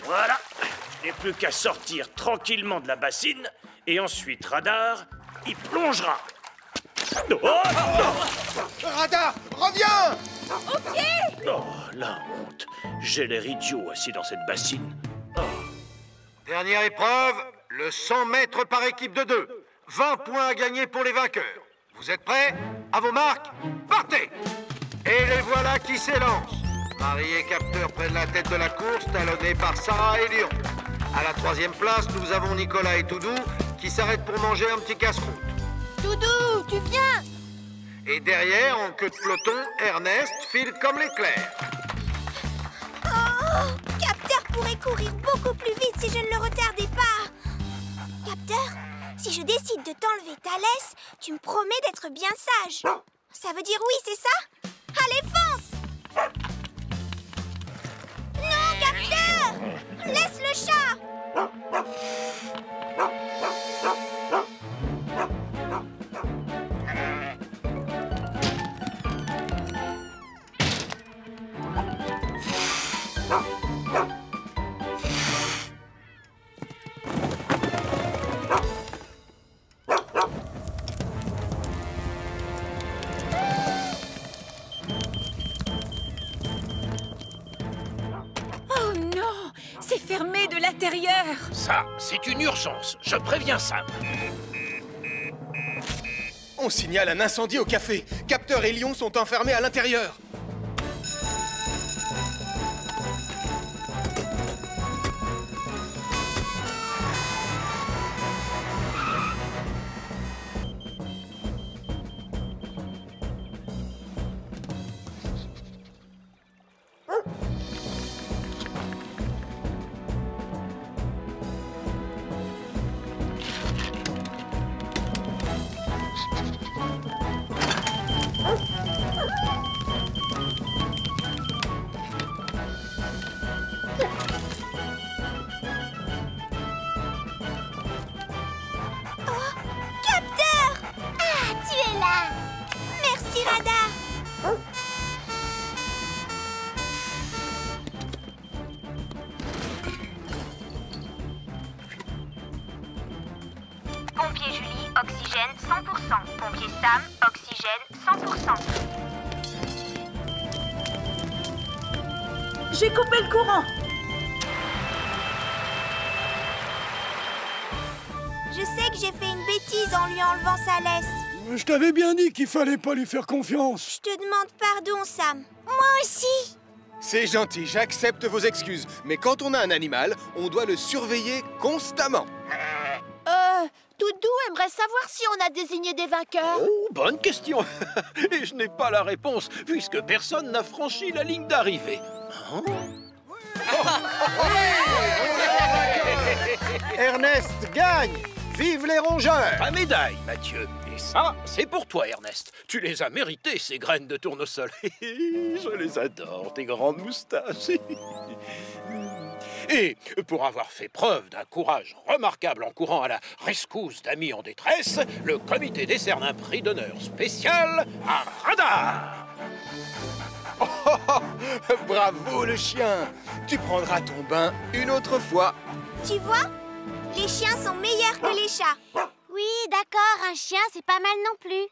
Voilà, je n'ai plus qu'à sortir tranquillement de la bassine et ensuite Radar y plongera. Oh, Radar, reviens! Ok! Oh, la honte. J'ai l'air idiot assis dans cette bassine. Oh. Dernière épreuve, le 100 mètres par équipe de 2. 20 points à gagner pour les vainqueurs. Vous êtes prêts? À vos marques, partez! Et les voilà qui s'élancent. Marie et Capteur prennent la tête de la course, talonnés par Sarah et Lyon. À la 3e place, nous avons Nicolas et Toudou qui s'arrêtent pour manger un petit casse-croûte. Doudou, tu viens? Et derrière, en queue de peloton, Ernest file comme l'éclair. Oh, Capteur pourrait courir beaucoup plus vite si je ne le retardais pas. Capteur, si je décide de t'enlever ta laisse, tu me promets d'être bien sage. Ça veut dire oui, c'est ça? Allez, fonce! Non, Capteur! Laisse le chat! Oh non! C'est fermé de l'intérieur! Ça, c'est une urgence. Je préviens Sam. On signale un incendie au café. Capteur et Lion sont enfermés à l'intérieur. Pompier Julie, oxygène 100%. Pompier Sam, oxygène 100%. J'ai coupé le courant. Je sais que j'ai fait une bêtise en lui enlevant sa laisse. Je t'avais bien dit qu'il fallait pas lui faire confiance. Je te demande pardon, Sam. Moi aussi. C'est gentil, j'accepte vos excuses. Mais quand on a un animal, on doit le surveiller constamment. Doudou aimerait savoir si on a désigné des vainqueurs. Oh, bonne question. Et je n'ai pas la réponse, puisque personne n'a franchi la ligne d'arrivée. Hein? Ernest gagne! Vive les rongeurs! Ta médaille, Mathieu. Et ça, c'est pour toi, Ernest. Tu les as méritées, ces graines de tournesol. Je les adore, tes grandes moustaches. Et pour avoir fait preuve d'un courage remarquable en courant à la rescousse d'amis en détresse, le comité décerne un prix d'honneur spécial à Radar. Oh, oh, oh, bravo le chien! Tu prendras ton bain une autre fois. Tu vois? Les chiens sont meilleurs que les chats. Oui, d'accord, un chien, c'est pas mal non plus.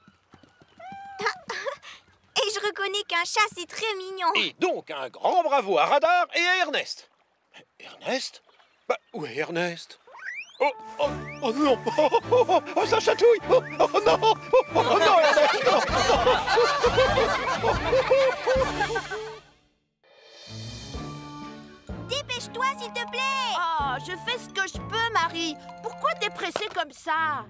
Et je reconnais qu'un chat, c'est très mignon. Et donc, un grand bravo à Radar et à Ernest. Ernest? Bah, où est Ernest? Oh, oh, oh non! Oh, oh, oh, oh, ça chatouille! Oh, oh non! Oh, oh non, Ernest! Non. Dépêche-toi, s'il te plaît! Oh, je fais ce que je peux, Marie. Pourquoi t'es pressée comme ça?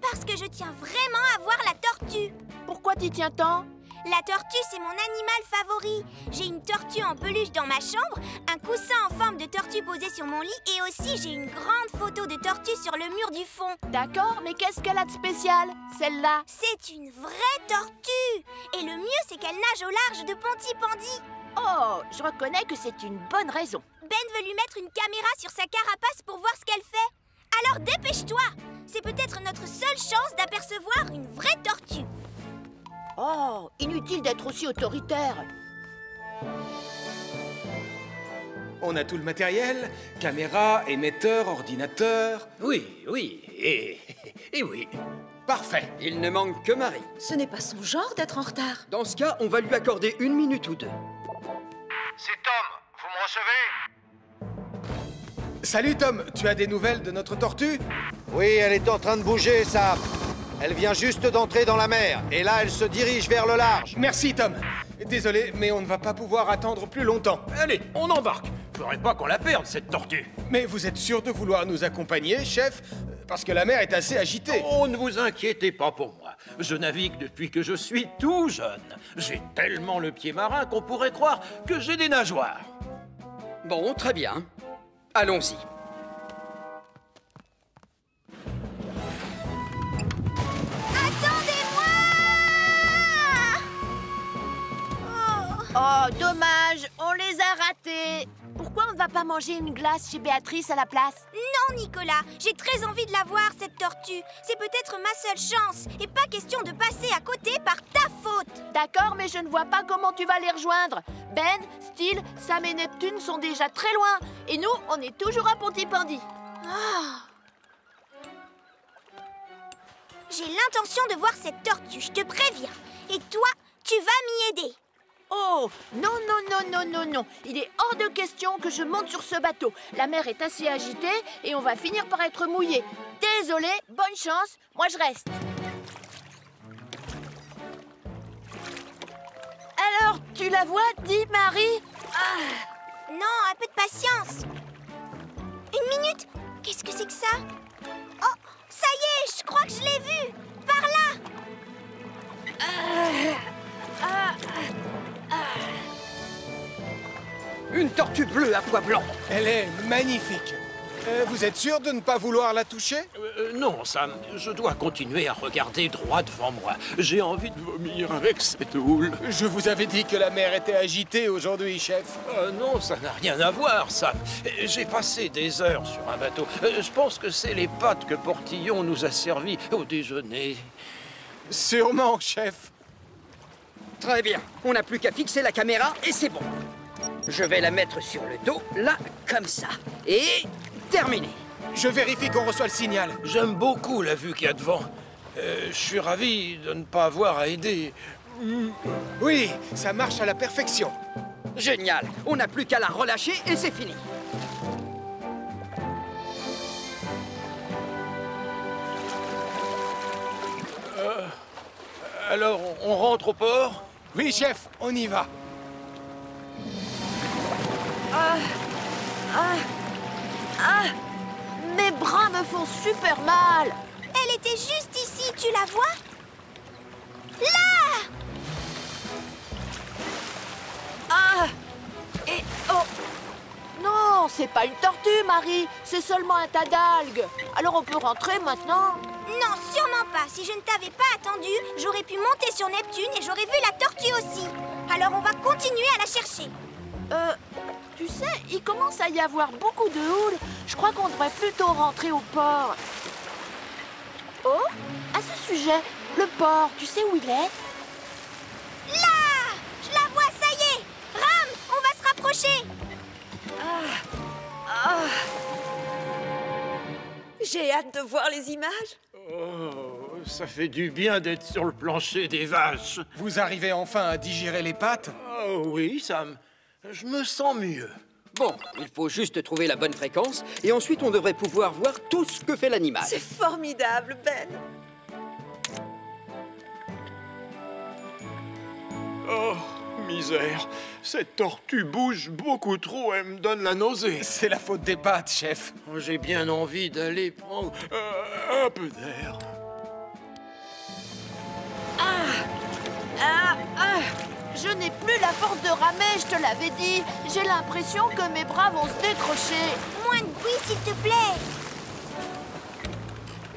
Parce que je tiens vraiment à voir la tortue. Pourquoi t'y tiens tant? La tortue, c'est mon animal favori. J'ai une tortue en peluche dans ma chambre, un coussin en forme de tortue posé sur mon lit et aussi j'ai une grande photo de tortue sur le mur du fond. D'accord, mais qu'est-ce qu'elle a de spécial, celle-là? C'est une vraie tortue. Et le mieux, c'est qu'elle nage au large de Pontypandy. Oh, je reconnais que c'est une bonne raison. Ben veut lui mettre une caméra sur sa carapace pour voir ce qu'elle fait. Alors dépêche-toi! C'est peut-être notre seule chance d'apercevoir une vraie tortue. Oh, inutile d'être aussi autoritaire. On a tout le matériel, caméra, émetteur, ordinateur. Oui, et oui. Parfait. Il ne manque que Marie. Ce n'est pas son genre d'être en retard. Dans ce cas, on va lui accorder 1 minute ou 2. C'est Tom, vous me recevez? Salut Tom, tu as des nouvelles de notre tortue? Oui, elle est en train de bouger, ça. Elle vient juste d'entrer dans la mer, et là, elle se dirige vers le large. Merci Tom. Désolé, mais on ne va pas pouvoir attendre plus longtemps. Allez, on embarque. Faudrait pas qu'on la perde, cette tortue. Mais vous êtes sûr de vouloir nous accompagner, chef? Parce que la mer est assez agitée. Oh, ne vous inquiétez pas pour moi. Je navigue depuis que je suis tout jeune. J'ai tellement le pied marin qu'on pourrait croire que j'ai des nageoires. Bon, très bien. Allons-y. Oh, dommage, on les a ratés. Pourquoi on ne va pas manger une glace chez Béatrice à la place? Non, Nicolas, j'ai très envie de la voir, cette tortue. C'est peut-être ma seule chance. Et pas question de passer à côté par ta faute. D'accord, mais je ne vois pas comment tu vas les rejoindre. Ben, Steele, Sam et Neptune sont déjà très loin. Et nous, on est toujours à Pontypandy. J'ai l'intention de voir cette tortue, je te préviens. Et toi, tu vas m'y aider. Oh, non. Il est hors de question que je monte sur ce bateau. La mer est assez agitée et on va finir par être mouillé. Désolé, bonne chance, moi je reste. Alors, tu la vois, dis Marie? Non, un peu de patience. 1 minute? Qu'est-ce que c'est que ça? Oh, ça y est, je crois que je l'ai vue. Par là. Une tortue bleue à pois blanc. Elle est magnifique. Vous êtes sûr de ne pas vouloir la toucher? Non, Sam, je dois continuer à regarder droit devant moi. J'ai envie de vomir avec cette houle. Je vous avais dit que la mer était agitée aujourd'hui, chef. Non, ça n'a rien à voir, Sam. J'ai passé des heures sur un bateau. Je pense que c'est les pâtes que Portillon nous a servies au déjeuner. Sûrement, chef. Très bien. On n'a plus qu'à fixer la caméra et c'est bon. Je vais la mettre sur le dos, là, comme ça. Et terminé. Je vérifie qu'on reçoit le signal. J'aime beaucoup la vue qu'il y a devant. Je suis ravi de ne pas avoir à aider. Oui, ça marche à la perfection. Génial. On n'a plus qu'à la relâcher et c'est fini. Alors, on rentre au port? Oui, chef, on y va. Mes bras me font super mal. Elle était juste ici, tu la vois? Là! Non, c'est pas une tortue, Marie. C'est seulement un tas d'algues. Alors on peut rentrer maintenant? Non, sûrement pas. Si je ne t'avais pas attendu, j'aurais pu monter sur Neptune et j'aurais vu la tortue aussi. Alors on va continuer à la chercher. Tu sais, il commence à y avoir beaucoup de houle. Je crois qu'on devrait plutôt rentrer au port. Oh, à ce sujet, le port, tu sais où il est? Là! Je la vois, ça y est! Ram, on va se rapprocher! J'ai hâte de voir les images. Oh, ça fait du bien d'être sur le plancher des vaches. Vous arrivez enfin à digérer les pâtes? Oh oui, Sam. Je me sens mieux. Bon, il faut juste trouver la bonne fréquence et ensuite on devrait pouvoir voir tout ce que fait l'animal. C'est formidable, Ben. Oh, misère. Cette tortue bouge beaucoup trop, elle me donne la nausée. C'est la faute des pâtes, chef. J'ai bien envie d'aller prendre un peu d'air. Je n'ai plus la force de ramer, je te l'avais dit. J'ai l'impression que mes bras vont se décrocher. Moins de bruit, s'il te plaît.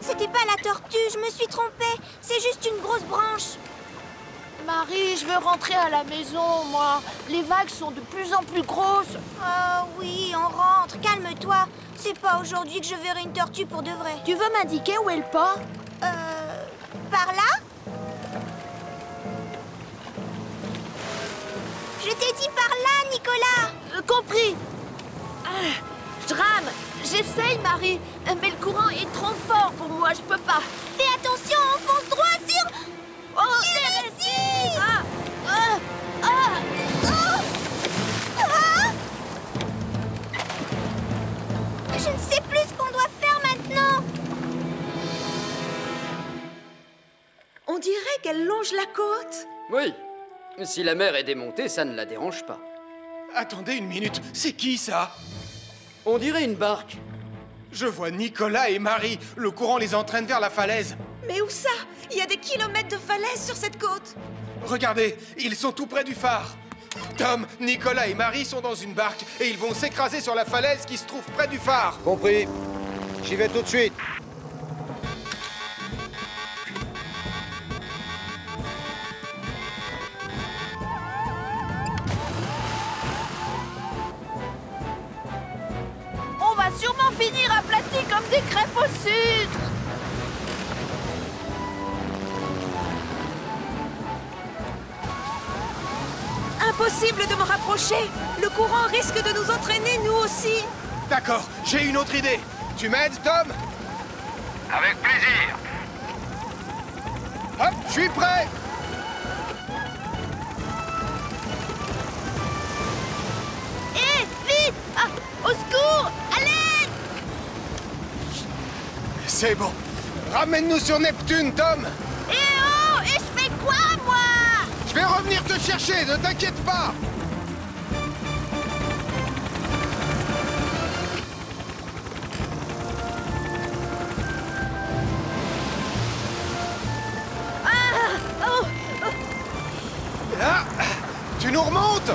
C'était pas la tortue, je me suis trompée. C'est juste une grosse branche. Marie, je veux rentrer à la maison, moi. Les vagues sont de plus en plus grosses. Oh oui, on rentre, calme-toi. C'est pas aujourd'hui que je verrai une tortue pour de vrai. Tu veux m'indiquer où est le port? Par là? Je t'ai dit par là, Nicolas. Compris. Je rame. J'essaye, Marie. Mais le courant est trop fort pour moi, je peux pas. Fais attention, on fonce droit sur... Oh, ici! Je ne sais plus ce qu'on doit faire maintenant. On dirait qu'elle longe la côte. Oui. Si la mer est démontée, ça ne la dérange pas. Attendez une minute, c'est qui ça? On dirait une barque. Je vois Nicolas et Marie. Le courant les entraîne vers la falaise. Mais où ça? Il y a des kilomètres de falaise sur cette côte. Regardez, ils sont tout près du phare. Tom, Nicolas et Marie sont dans une barque et ils vont s'écraser sur la falaise qui se trouve près du phare. Compris. J'y vais tout de suite. On va sûrement finir aplatis comme des crêpes au sucre. Impossible de me rapprocher. Le courant risque de nous entraîner, nous aussi. D'accord, j'ai une autre idée. Tu m'aides, Tom? Avec plaisir. Hop, je suis prêt. Hé, vite! Au secours! Allez! C'est bon. Ramène-nous sur Neptune, Tom. Eh oh! Et je fais quoi, moi? Je vais revenir te chercher, ne t'inquiète pas. Ah, tu nous remontes?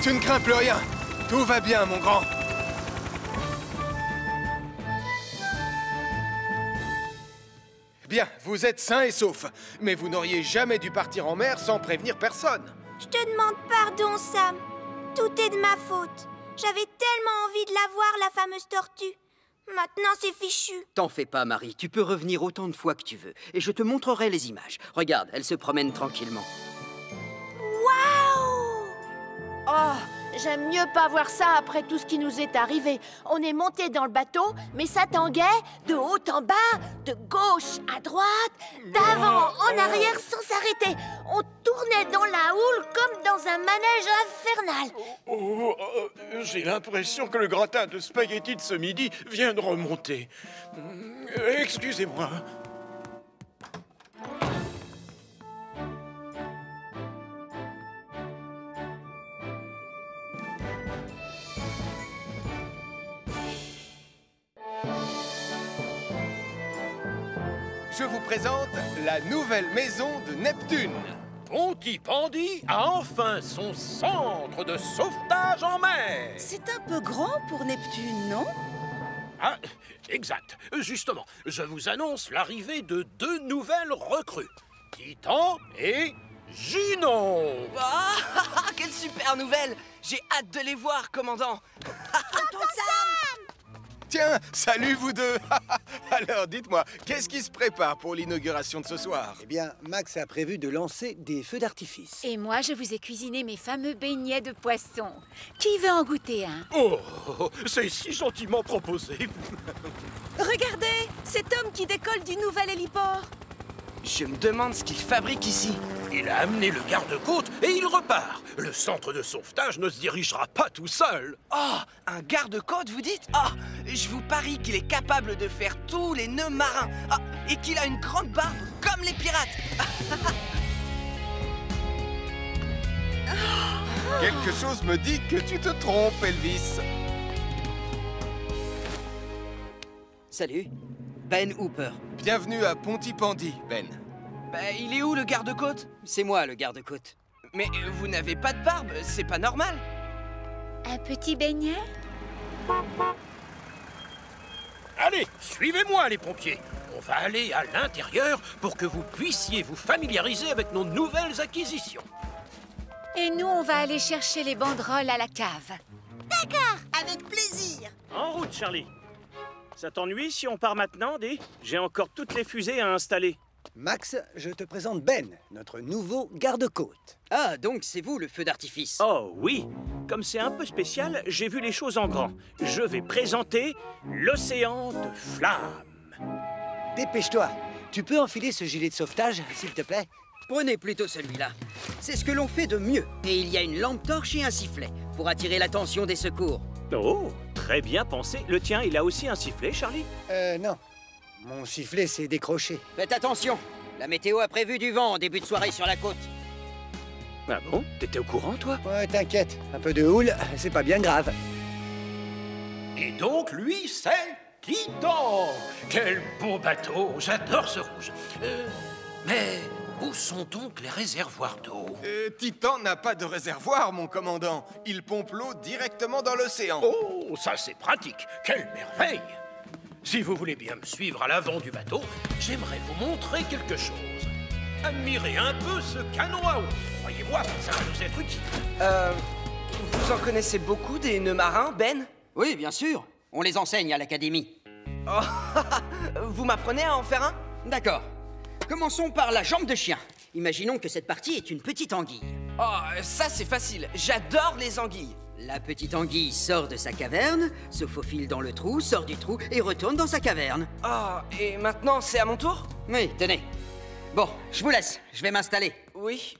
Tu ne crains plus rien. Tout va bien, mon grand. Bien, vous êtes sains et saufs. Mais vous n'auriez jamais dû partir en mer sans prévenir personne. Je te demande pardon, Sam. Tout est de ma faute. J'avais tellement envie de la voir, la fameuse tortue. Maintenant, c'est fichu. T'en fais pas, Marie. Tu peux revenir autant de fois que tu veux. Et je te montrerai les images. Regarde, elle se promène tranquillement. Waouh! Oh, j'aime mieux pas voir ça après tout ce qui nous est arrivé. On est monté dans le bateau, mais ça tanguait de haut en bas, de gauche à droite, d'avant en arrière sans s'arrêter. On tournait dans la houle comme dans un manège infernal. J'ai l'impression que le gratin de spaghettis de ce midi vient de remonter. Excusez-moi. Je vous présente la nouvelle maison de Neptune. Pontypandy a enfin son centre de sauvetage en mer. C'est un peu grand pour Neptune, non? Ah, exact. Justement, je vous annonce l'arrivée de 2 nouvelles recrues. Titan et Junon. Ah, quelle super nouvelle! J'ai hâte de les voir, commandant. Tiens, salut vous deux. Alors, dites-moi, qu'est-ce qui se prépare pour l'inauguration de ce soir? Eh bien, Max a prévu de lancer des feux d'artifice. Et moi, je vous ai cuisiné mes fameux beignets de poisson. Qui veut en goûter un? Oh, c'est si gentiment proposé. Regardez, cet homme qui décolle du nouvel héliport. Je me demande ce qu'il fabrique ici. Il a amené le garde-côte et il repart. Le centre de sauvetage ne se dirigera pas tout seul. Oh, un garde-côte, vous dites? Oh, je vous parie qu'il est capable de faire tous les nœuds marins. Ah, et qu'il a une grande barbe comme les pirates. Quelque chose me dit que tu te trompes, Elvis. Salut, Ben Hooper. Bienvenue à Pontypandy, Ben. Il est où le garde-côte? C'est moi le garde-côte. Mais vous n'avez pas de barbe, c'est pas normal. Un petit beignet? Allez, suivez-moi les pompiers. On va aller à l'intérieur pour que vous puissiez vous familiariser avec nos nouvelles acquisitions. Et nous, on va aller chercher les banderoles à la cave. D'accord, avec plaisir. En route, Charlie. Ça t'ennuie si on part maintenant, dis? J'ai encore toutes les fusées à installer. Max, je te présente Ben, notre nouveau garde-côte. Ah, donc c'est vous le feu d'artifice. Oh oui. Comme c'est un peu spécial, j'ai vu les choses en grand. Je vais présenter l'océan de flammes. Dépêche-toi. Tu peux enfiler ce gilet de sauvetage, s'il te plaît? Prenez plutôt celui-là. C'est ce que l'on fait de mieux. Et il y a une lampe torche et un sifflet pour attirer l'attention des secours. Oh, très bien pensé. Le tien, il a aussi un sifflet, Charlie? Non. Mon sifflet s'est décroché. Faites attention. La météo a prévu du vent en début de soirée sur la côte. Ah bon? T'étais au courant, toi? Ouais, t'inquiète. Un peu de houle, c'est pas bien grave. Et donc, lui, c'est Titan. Quel beau bateau. J'adore ce rouge. Mais où sont donc les réservoirs d'eau? Titan n'a pas de réservoir, mon commandant. Il pompe l'eau directement dans l'océan. Oh, ça c'est pratique. Quelle merveille! Si vous voulez bien me suivre à l'avant du bateau, j'aimerais vous montrer quelque chose. Admirez un peu ce canon à eau. Croyez-moi, ça va nous être utile. Vous en connaissez beaucoup des nœuds marins, Ben? Oui, bien sûr. On les enseigne à l'académie. Oh, vous m'apprenez à en faire un? D'accord. Commençons par la jambe de chien. Imaginons que cette partie est une petite anguille. Oh, ça c'est facile. J'adore les anguilles. La petite anguille sort de sa caverne, se faufile dans le trou, sort du trou et retourne dans sa caverne. Oh, et maintenant c'est à mon tour? Oui, tenez. Bon, je vous laisse, je vais m'installer. Oui,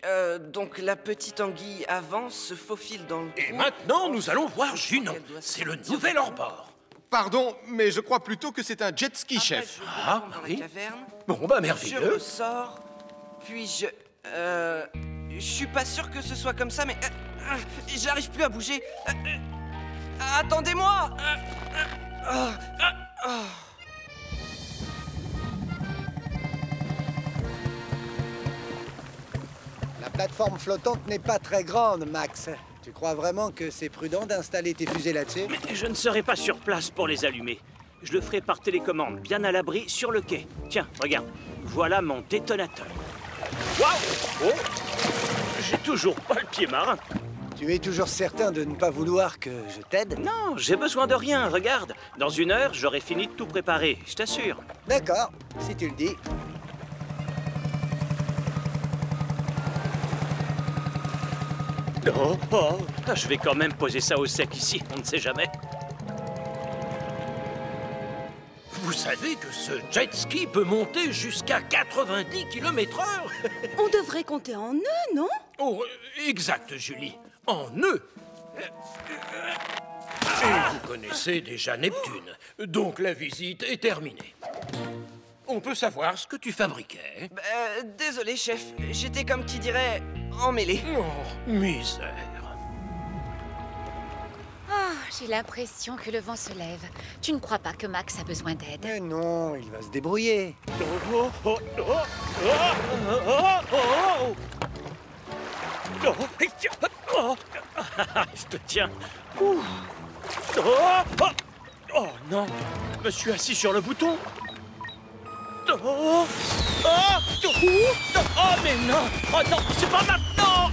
donc la petite anguille avance, se faufile dans le trou. Et maintenant, nous allons voir Junon. C'est le nouvel hors-bord. Pardon, mais je crois plutôt que c'est un jet ski, chef. Ah, oui. Bon, bah merveilleux. Je ressors, puis je suis pas sûr que ce soit comme ça, mais j'arrive plus à bouger. Attendez-moi. La plateforme flottante n'est pas très grande, Max. Tu crois vraiment que c'est prudent d'installer tes fusées là-dessus? Mais je ne serai pas sur place pour les allumer. Je le ferai par télécommande, bien à l'abri, sur le quai. Tiens, regarde. Voilà mon détonateur. Waouh! Oh! J'ai toujours pas le pied marin. Tu es toujours certain de ne pas vouloir que je t'aide? Non, j'ai besoin de rien, regarde. Dans 1 heure, j'aurai fini de tout préparer, je t'assure. D'accord, si tu le dis. Oh, je vais quand même poser ça au sec ici, on ne sait jamais. Vous savez que ce jet ski peut monter jusqu'à 90 km/h? On devrait compter en nœuds, non? Oh, exact, Julie. En nœuds. Et vous connaissez déjà Neptune, donc la visite est terminée. On peut savoir ce que tu fabriquais? Désolé, chef. J'étais comme qui dirait emmêlé. Oh, misère. Oh, j'ai l'impression que le vent se lève. Tu ne crois pas que Max a besoin d'aide? Mais non, il va se débrouiller. Je te tiens. Oh non, je me suis assis sur le bouton. Oh mais non! Oh non, c'est pas maintenant!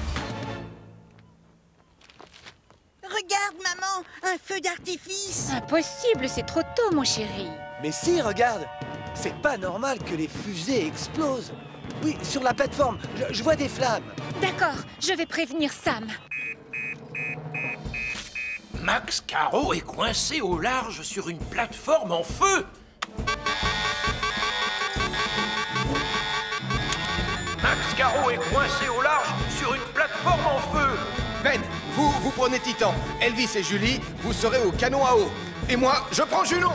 Regarde, maman, un feu d'artifice. Impossible, c'est trop tôt, mon chéri. Mais si, regarde, c'est pas normal que les fusées explosent. Oui, sur la plateforme, je vois des flammes. D'accord, je vais prévenir Sam. Max Caro est coincé au large sur une plateforme en feu. Max Caro est coincé au large sur une plateforme en feu. Ben, vous prenez Titan. Elvis et Julie, vous serez au canon à eau. Et moi, je prends Junon.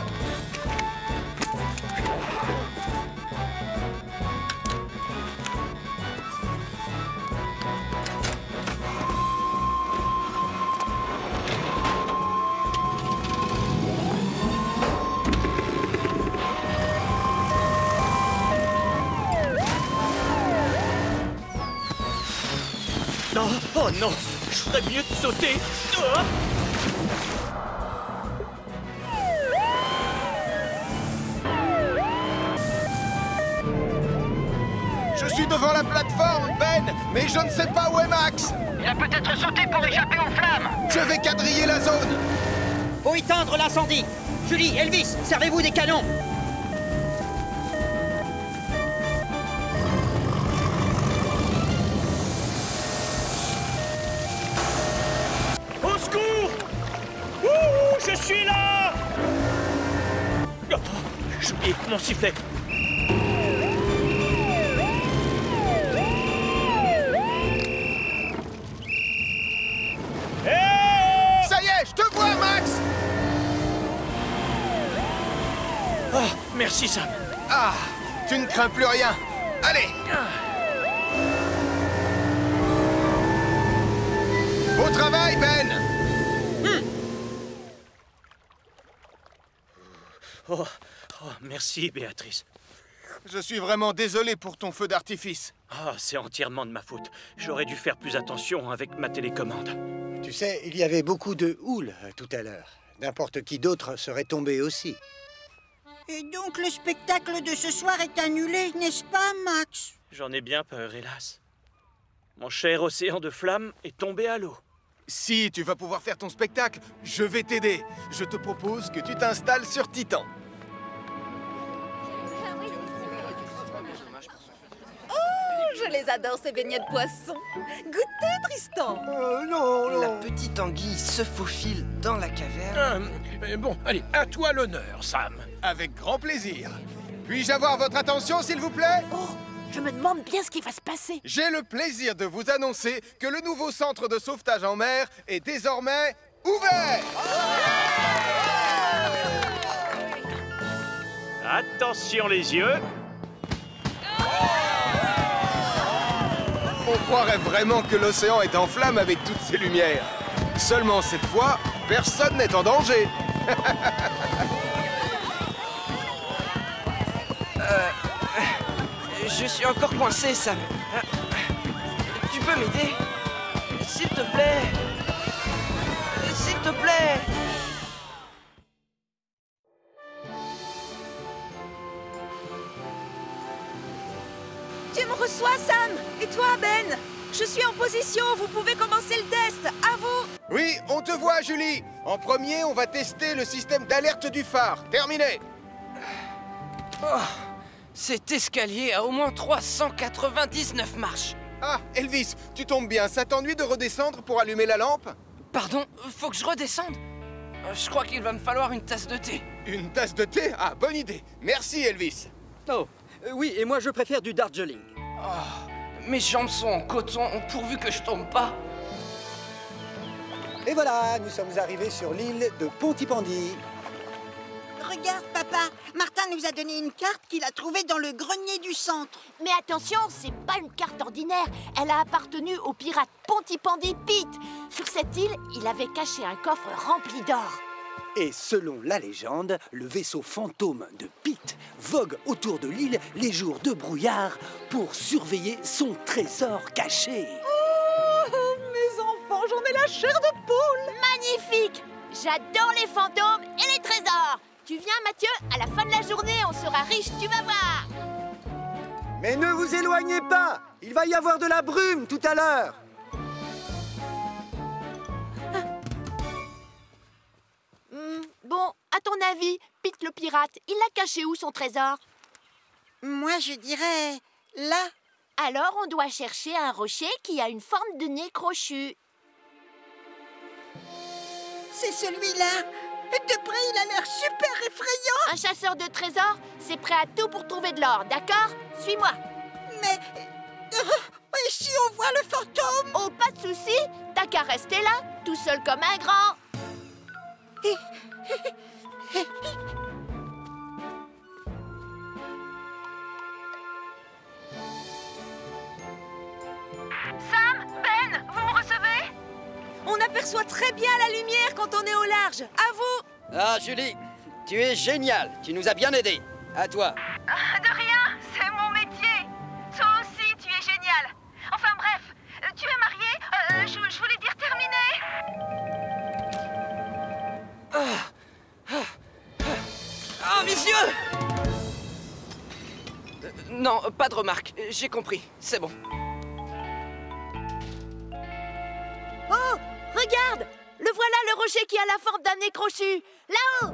Non, oh non, je ferais mieux de sauter. devant la plateforme, Ben, mais je ne sais pas où est Max. Il a peut-être sauté pour échapper aux flammes. Je vais quadriller la zone. Faut éteindre l'incendie. Julie, Elvis, servez-vous des canons. Au secours! Ouh, je suis là! Oh, j'ai oublié mon sifflet. Hey! Ça y est, je te vois, Max! Oh, merci, Sam. Ah, tu ne crains plus rien. Allez! Beau travail, Ben! Oh, merci, Béatrice. Je suis vraiment désolé pour ton feu d'artifice. Ah, c'est entièrement de ma faute. J'aurais dû faire plus attention avec ma télécommande. Tu sais, il y avait beaucoup de houle tout à l'heure. N'importe qui d'autre serait tombé aussi. Et donc le spectacle de ce soir est annulé, n'est-ce pas, Max? J'en ai bien peur, hélas. Mon cher océan de flammes est tombé à l'eau. Si tu vas pouvoir faire ton spectacle, je vais t'aider. Je te propose que tu t'installes sur Titan. Je les adore, ces beignets de poisson. Goûtez, Tristan. Non. La petite anguille se faufile dans la caverne. Bon, allez, à toi l'honneur, Sam. Avec grand plaisir. Puis-je avoir votre attention, s'il vous plaît? Oh, je me demande bien ce qui va se passer. J'ai le plaisir de vous annoncer que le nouveau centre de sauvetage en mer est désormais ouvert. Attention les yeux. On croirait vraiment que l'océan est en flammes avec toutes ces lumières. Seulement cette fois, personne n'est en danger. Je suis encore coincé, Sam. Tu peux m'aider? S'il te plaît. S'il te plaît. Tu me reçois, Sam? Et toi, Ben? Je suis en position, vous pouvez commencer le test. À vous. Oui, on te voit, Julie. En premier, on va tester le système d'alerte du phare. Terminé. Oh, cet escalier a au moins 399 marches. Ah, Elvis, tu tombes bien. Ça t'ennuie de redescendre pour allumer la lampe? Pardon, faut que je redescende? Je crois qu'il va me falloir une tasse de thé. Une tasse de thé? Ah, bonne idée. Merci, Elvis. Oh, oui, et moi je préfère du Darjeeling. Oh, mes jambes sont en coton, pourvu que je tombe pas. Et voilà, nous sommes arrivés sur l'île de Pontypandy. Regarde, papa, Martin nous a donné une carte qu'il a trouvée dans le grenier du centre. Mais attention, c'est pas une carte ordinaire. Elle a appartenu au pirate Pontypandy Pete. Sur cette île, il avait caché un coffre rempli d'or. Et selon la légende, le vaisseau fantôme de Pete vogue autour de l'île les jours de brouillard pour surveiller son trésor caché. Oh, mes enfants, j'en ai la chair de poule. Magnifique! J'adore les fantômes et les trésors. Tu viens, Mathieu? À la fin de la journée, on sera riche, tu vas voir. Mais ne vous éloignez pas! Il va y avoir de la brume tout à l'heure! Bon, à ton avis, Pete le pirate, il a caché où son trésor? Moi, je dirais là. Alors, on doit chercher un rocher qui a une forme de nez crochu. C'est celui-là. De près, il a l'air super effrayant. Un chasseur de trésors, c'est prêt à tout pour trouver de l'or, d'accord? Suis-moi. Mais et si on voit le fantôme? Oh, pas de souci. T'as qu'à rester là, tout seul comme un grand. Sam, Ben, vous me recevez? On aperçoit très bien la lumière quand on est au large. À vous. Ah, Julie, tu es géniale. Tu nous as bien aidés. À toi. De rien, c'est mon métier. Toi aussi, tu es génial. Enfin bref, tu es marié, je voulais dire terminé. Ah, mes yeux! Non, pas de remarques. J'ai compris. C'est bon. Oh, regarde! Le voilà, le rocher qui a la forme d'un nez crochu. Là-haut!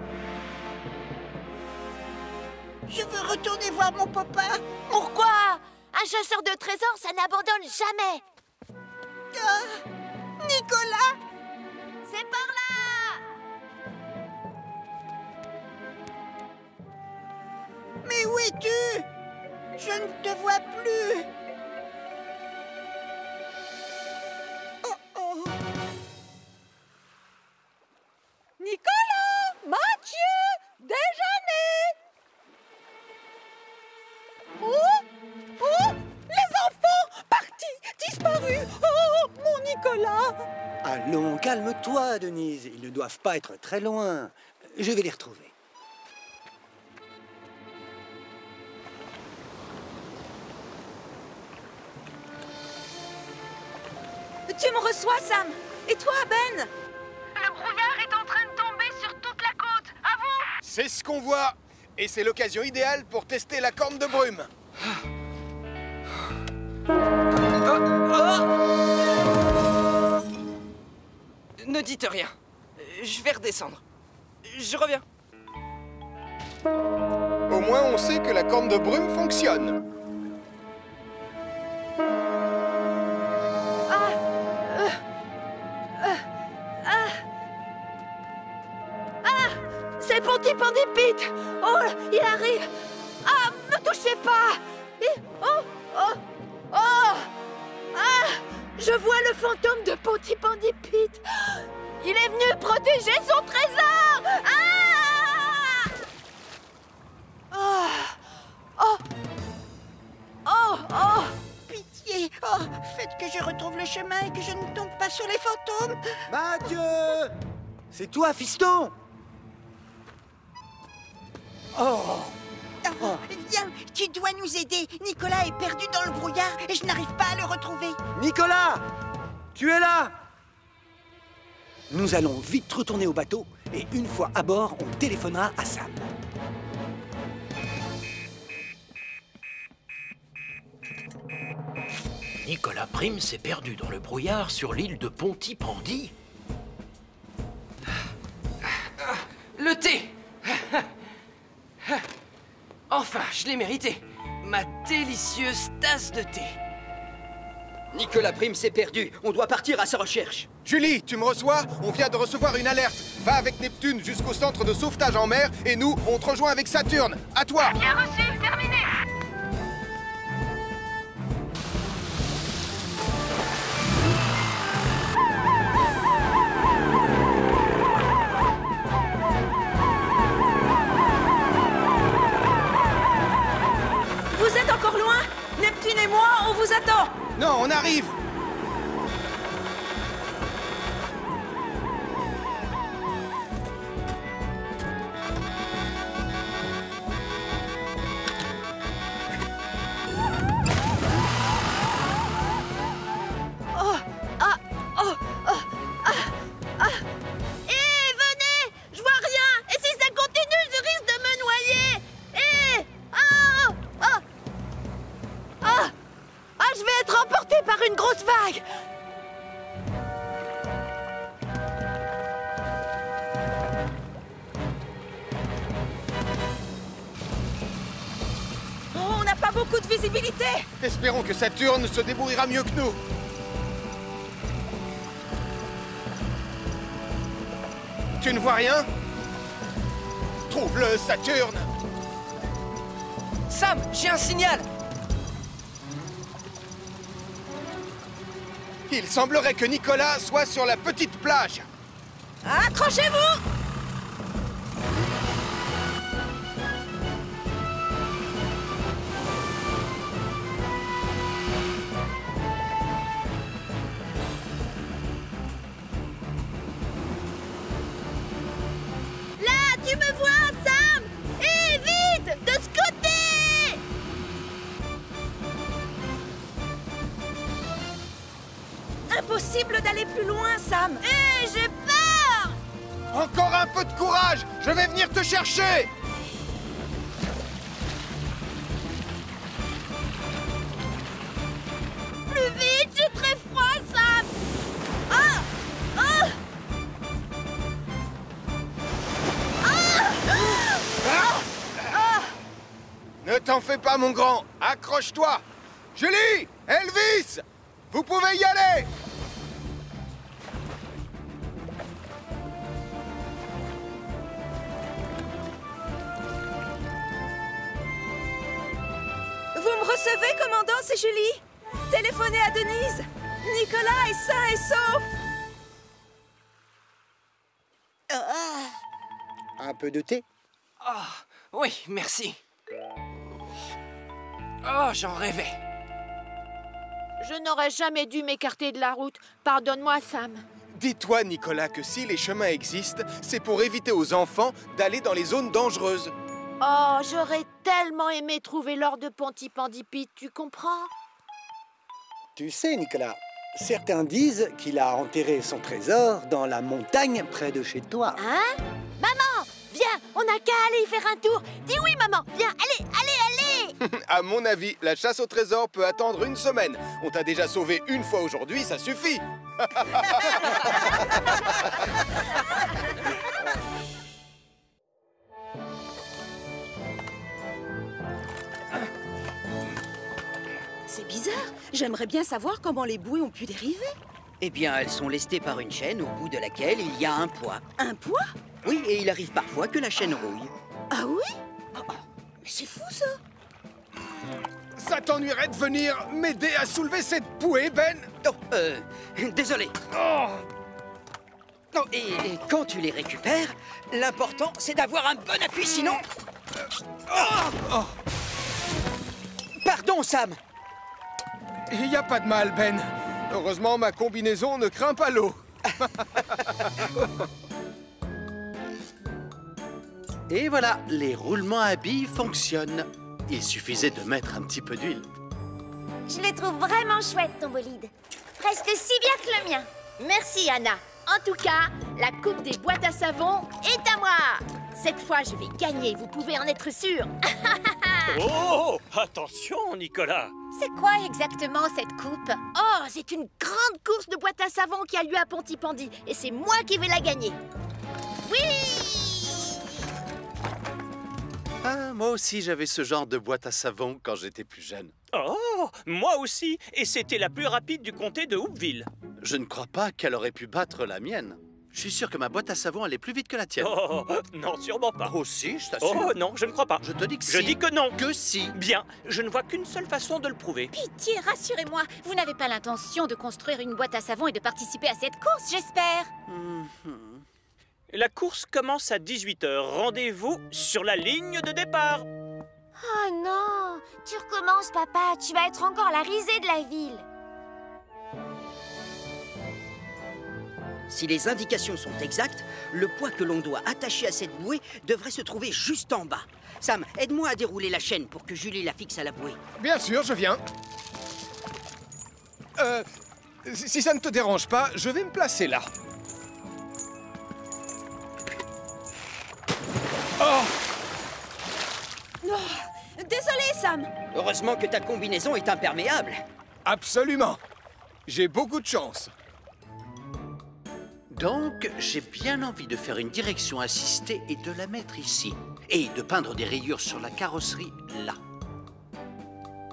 Je veux retourner voir mon papa. Pourquoi? Un chasseur de trésors, ça n'abandonne jamais. Nicolas! C'est par là! Mais où es-tu? Je ne te vois plus. Oh oh. Nicolas! Mathieu! Déjeuner! Oh! Les enfants! Partis! Disparus! Oh, mon Nicolas! Allons, calme-toi, Denise. Ils ne doivent pas être très loin. Je vais les retrouver. Tu me reçois, Sam? Et toi, Ben? Le brouillard est en train de tomber sur toute la côte. À vous! C'est ce qu'on voit. Et c'est l'occasion idéale pour tester la corne de brume. Ne dites rien. Je vais redescendre. Je reviens. Au moins, on sait que la corne de brume fonctionne. C'est Pontypandy Pete! Oh, il arrive! Ah, me touchez pas! Je vois le fantôme de Pontypandy Pete! Il est venu protéger son trésor! Pitié! Oh, faites que je retrouve le chemin et que je ne tombe pas sur les fantômes! Mathieu! C'est toi, fiston? Oh! Oh, viens, tu dois nous aider. Nicolas est perdu dans le brouillard et je n'arrive pas à le retrouver. Nicolas! Tu es là? Nous allons vite retourner au bateau et une fois à bord, on téléphonera à Sam. Nicolas Prime s'est perdu dans le brouillard sur l'île de Pontypandy. Le thé! Enfin, je l'ai mérité. Ma délicieuse tasse de thé. Nicolas Prime s'est perdu. On doit partir à sa recherche. Julie, tu me reçois? On vient de recevoir une alerte. Va avec Neptune jusqu'au centre de sauvetage en mer et nous, on te rejoint avec Saturne. À toi! Bien reçu, terminé. Vous êtes encore loin? Neptune et moi, on vous attend! Non, on arrive! Venez! Je vois rien! Et si ça continue, je risque de me noyer! Je vais être emporté par une grosse vague! On n'a pas beaucoup de visibilité! Espérons que Saturne se débrouillera mieux que nous. Tu ne vois rien? Trouve-le, Saturne! Sam, j'ai un signal! Il semblerait que Nicolas soit sur la petite plage. Accrochez-vous! Là, tu me vois, Sam! Et vite! De ce côté! Impossible d'aller plus loin, Sam! J'ai peur! Encore un peu de courage! Je vais venir te chercher! t'en fais pas, mon grand. Accroche-toi. Julie, Elvis, vous pouvez y aller. Vous me recevez, commandant, c'est Julie. Téléphonez à Denise. Nicolas est sain et sauf. Un peu de thé? Ah, oui, merci. Oh, j'en rêvais. Je n'aurais jamais dû m'écarter de la route. Pardonne-moi, Sam. Dis-toi, Nicolas, que si les chemins existent, c'est pour éviter aux enfants d'aller dans les zones dangereuses. Oh, j'aurais tellement aimé trouver l'or de Pontypandypit, tu comprends? Tu sais, Nicolas, certains disent qu'il a enterré son trésor dans la montagne près de chez toi. Hein? Maman, viens, on n'a qu'à aller y faire un tour. Dis oui, maman, viens, allez, allez, allez. À mon avis, la chasse au trésor peut attendre 1 semaine. On t'a déjà sauvé une fois aujourd'hui, ça suffit. C'est bizarre. J'aimerais bien savoir comment les bouées ont pu dériver. Eh bien, elles sont lestées par une chaîne au bout de laquelle il y a un poids. Un poids? Oui, et il arrive parfois que la chaîne rouille. Ah oui? Mais c'est fou, ça. Ça t'ennuierait de venir m'aider à soulever cette bouée, Ben? Oh, désolé. Oh. Non, et quand tu les récupères, l'important, c'est d'avoir un bon appui, sinon... Pardon, Sam. Il n'y a pas de mal, Ben. Heureusement, ma combinaison ne craint pas l'eau. Et voilà, les roulements à billes fonctionnent. Il suffisait de mettre un petit peu d'huile. Je les trouve vraiment chouettes, ton bolide. Presque si bien que le mien. Merci, Anna. En tout cas, la coupe des boîtes à savon est à moi. Cette fois, je vais gagner, vous pouvez en être sûr. Oh, attention, Nicolas. C'est quoi exactement cette coupe? Oh, c'est une grande course de boîtes à savon qui a lieu à Pontypandy. Et c'est moi qui vais la gagner. Oui! Ah, moi aussi, j'avais ce genre de boîte à savon quand j'étais plus jeune. Oh, moi aussi. Et c'était la plus rapide du comté de Hoopville. Je ne crois pas qu'elle aurait pu battre la mienne. Je suis sûr que ma boîte à savon allait plus vite que la tienne. Oh, non, sûrement pas. Oh si, je t'assure. Oh non, je ne crois pas. Je te dis que si. Je dis que non. Que si. Bien, je ne vois qu'une seule façon de le prouver. Pitié, rassurez-moi, vous n'avez pas l'intention de construire une boîte à savon et de participer à cette course, j'espère. La course commence à 18 h. Rendez-vous sur la ligne de départ. Oh non! Tu recommences, papa. Tu vas être encore la risée de la ville. Si les indications sont exactes, le poids que l'on doit attacher à cette bouée devrait se trouver juste en bas. Sam, aide-moi à dérouler la chaîne pour que Julie la fixe à la bouée. Bien sûr, je viens. Si ça ne te dérange pas, je vais me placer là. Oh! Oh, désolé, Sam. Heureusement que ta combinaison est imperméable. Absolument. J'ai beaucoup de chance. Donc, j'ai bien envie de faire une direction assistée et de la mettre ici. Et de peindre des rayures sur la carrosserie là.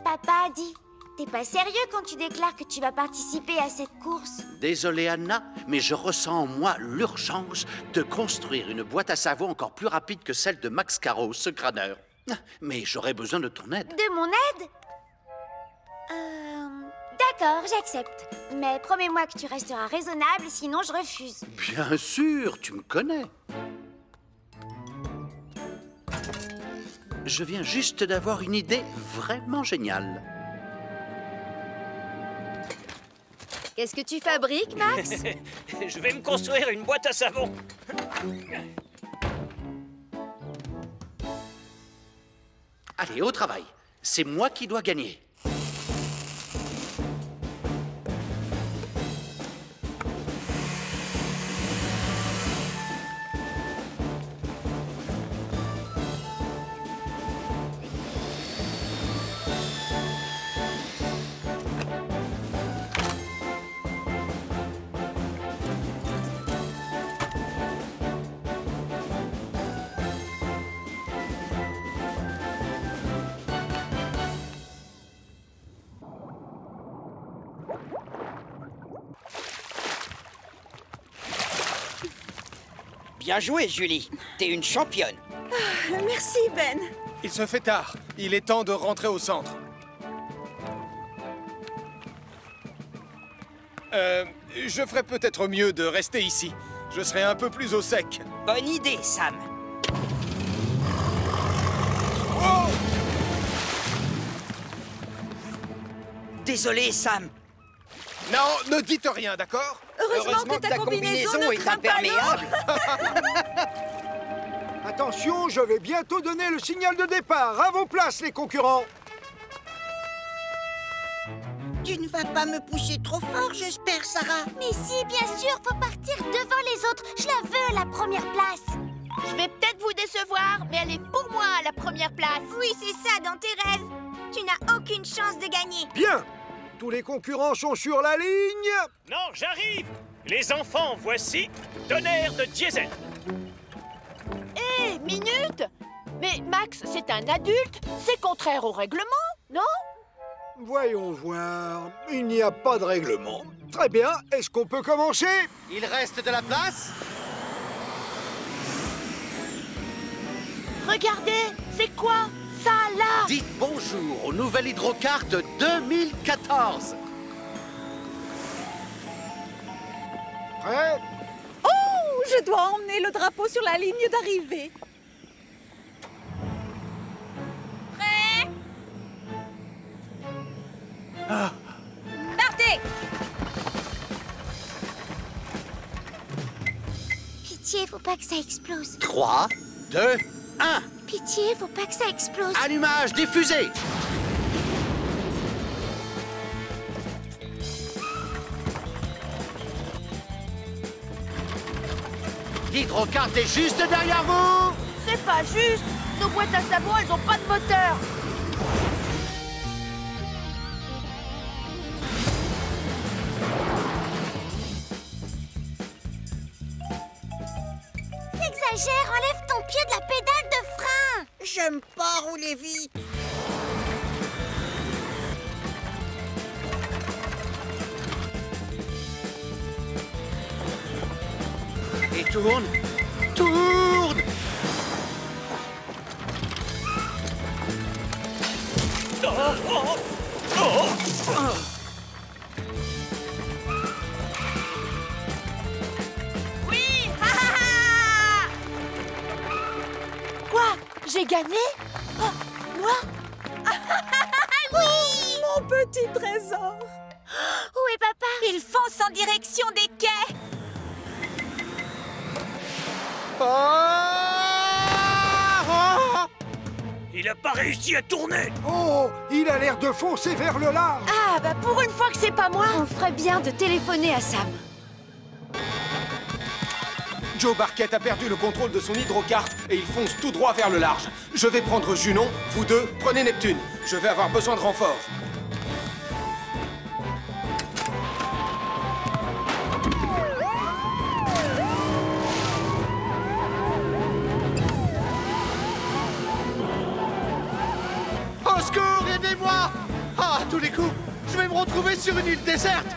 Papa, dis, t'es pas sérieux quand tu déclares que tu vas participer à cette course? Désolé, Anna, mais je ressens en moi l'urgence de construire une boîte à savon encore plus rapide que celle de Max Caro, ce crâneur. Mais j'aurais besoin de ton aide. De mon aide? D'accord, j'accepte. Mais promets-moi que tu resteras raisonnable, sinon je refuse. Bien sûr, tu me connais. Je viens juste d'avoir une idée vraiment géniale. Qu'est-ce que tu fabriques, Max? Je vais me construire une boîte à savon. Allez, au travail. C'est moi qui dois gagner. Bien joué, Julie. T'es une championne. Merci, Ben. Il se fait tard. Il est temps de rentrer au centre. Je ferais peut-être mieux de rester ici. Je serai un peu plus au sec. Bonne idée, Sam. Oh! Désolé, Sam. Non, ne dites rien, d'accord? Heureusement que ta combinaison ne est craint pas l'eau. imperméable. Attention, je vais bientôt donner le signal de départ. À vos places, les concurrents. Tu ne vas pas me pousser trop fort, j'espère, Sarah. Mais si, bien sûr, faut partir devant les autres. Je la veux, la première place. Je vais peut-être vous décevoir, mais elle est pour moi la première place. Oui, c'est ça, dans tes rêves. Tu n'as aucune chance de gagner. Bien. Tous les concurrents sont sur la ligne. Non, j'arrive. Les enfants, voici tonnerre de diesel. Hé, minute! Mais Max, c'est un adulte. C'est contraire au règlement, non? Voyons voir. Il n'y a pas de règlement. Très bien. Est-ce qu'on peut commencer? Il reste de la place? Regardez, c'est quoi ça là? Dites bonjour au nouvel Hydrocarte 2014. Prêt? Oh, je dois emmener le drapeau sur la ligne d'arrivée. Prêt? Partez! Pitié, faut pas que ça explose. 3, 2, 1. Pitié, faut pas que ça explose. Allumage diffusé. L'Hydrocarte est juste derrière vous. C'est pas juste. Nos boîtes à savon, elles ont pas de moteur. T'exagères, enlève ton pied de la pédale de frein. J'aime pas rouler vite. Et tourne. Tourne. Oui! Ha, ha, ha! Quoi? J'ai gagné? Oh, moi? Oui! Mon petit trésor! Où est papa? Il fonce en direction des quais! Il a pas réussi à tourner. Oh, il a l'air de foncer vers le large. Ah, bah pour une fois que c'est pas moi. On ferait bien de téléphoner à Sam. Joe Barquette a perdu le contrôle de son hydrocarte et il fonce tout droit vers le large. Je vais prendre Junon, vous deux, prenez Neptune. Je vais avoir besoin de renfort. Au secours, aidez-moi! Ah, à tous les coups, je vais me retrouver sur une île déserte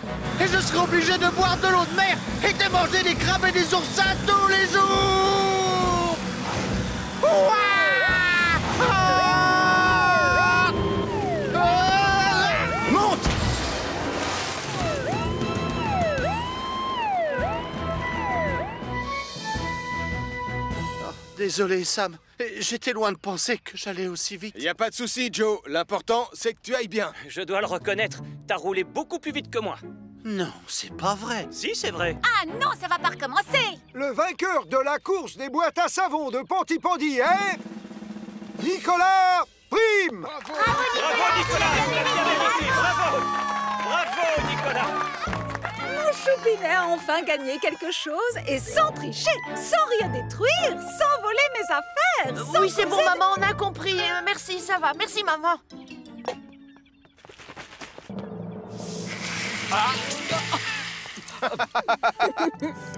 et je serai obligé de boire de l'eau de mer et de manger des crabes et des oursins tous les jours! Ouah! Ah! Ah! Monte! Oh, désolé, Sam. J'étais loin de penser que j'allais aussi vite. Y a pas de souci, Joe. L'important, c'est que tu ailles bien. Je dois le reconnaître, t'as roulé beaucoup plus vite que moi. Non, c'est pas vrai. Si, c'est vrai. Ah non, ça va pas recommencer. Le vainqueur de la course des boîtes à savon de Pontypandy est... Nicolas Prime. Bravo, Nicolas. Tu l'as bien mérité. Bravo. Bravo, Nicolas. Mon choupinet a enfin gagné quelque chose et sans tricher, sans rien détruire, sans voler mes affaires. Sans Oui, c'est bon, causer de- maman, on a compris. Merci, ça va. Merci, maman.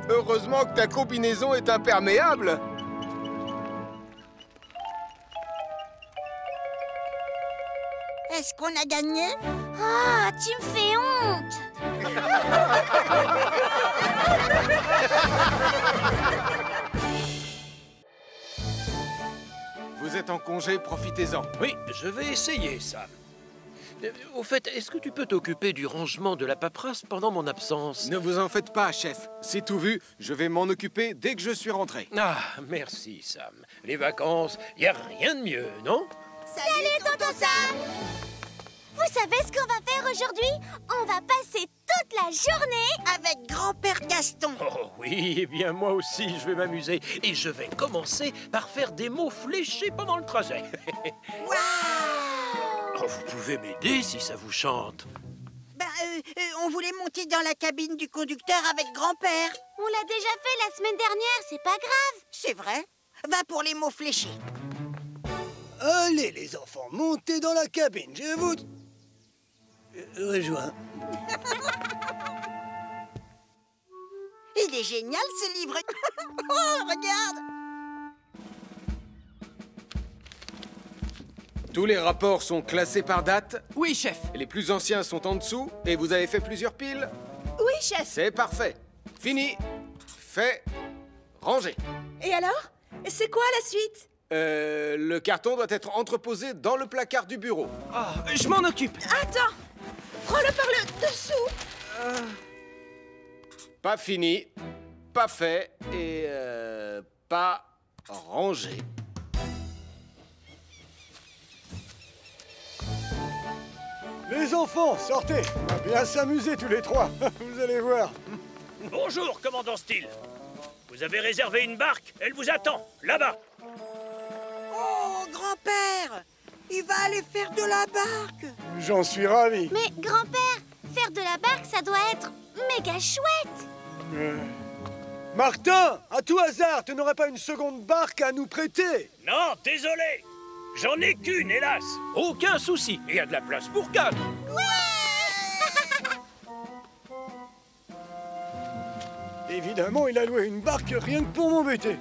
Heureusement que ta combinaison est imperméable. Est-ce qu'on a gagné? Ah, tu me fais honte. êtes en congé, profitez-en. Oui, je vais essayer, Sam. Au fait, est-ce que tu peux t'occuper du rangement de la paperasse pendant mon absence? Ne vous en faites pas, chef. C'est tout vu, je vais m'en occuper dès que je suis rentré. Ah, merci, Sam. Les vacances, y a rien de mieux, non? Salut, tonton Sam! Vous savez ce qu'on va faire aujourd'hui? On va passer toute la journée avec grand-père Gaston. Oh oui, eh bien moi aussi, je vais m'amuser. Et je vais commencer par faire des mots fléchés pendant le trajet. Waouh! Oh, vous pouvez m'aider si ça vous chante. On voulait monter dans la cabine du conducteur avec grand-père. On l'a déjà fait la semaine dernière, c'est pas grave. C'est vrai. Va pour les mots fléchés. Allez, les enfants, montez dans la cabine, je vous... rejoins. Il est génial, ce livre. Oh, regarde! Tous les rapports sont classés par date? Oui, chef. Les plus anciens sont en dessous et vous avez fait plusieurs piles? Oui, chef. C'est parfait. Fini. Fait. Rangé. Et alors? C'est quoi la suite? Le carton doit être entreposé dans le placard du bureau. Ah, je m'en occupe. Attends. Prends-le par le dessous. Pas fini, pas fait et pas rangé. Les enfants, sortez. On va bien s'amuser tous les trois. Vous allez voir. Bonjour, commandant Steele. Vous avez réservé une barque, elle vous attend, là-bas. Oh, grand-père! Il va aller faire de la barque. J'en suis ravi. Mais grand-père, faire de la barque, ça doit être méga chouette. Martin, à tout hasard, tu n'aurais pas une seconde barque à nous prêter? Non, désolé. J'en ai qu'une, hélas. Aucun souci, il y a de la place pour 4. Évidemment, il a loué une barque rien que pour m'embêter.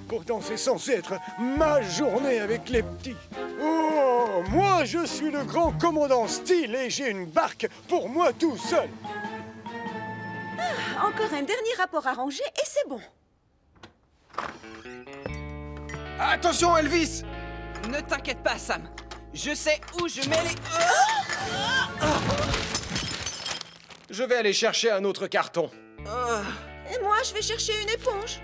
Pourtant, c'est censé être ma journée avec les petits. Oh, moi, je suis le grand commandant Steele et j'ai une barque pour moi tout seul. Ah, encore un dernier rapport à ranger et c'est bon. Attention, Elvis! Ne t'inquiète pas, Sam. Je sais où je mets les... Je vais aller chercher un autre carton. Et moi, je vais chercher une éponge.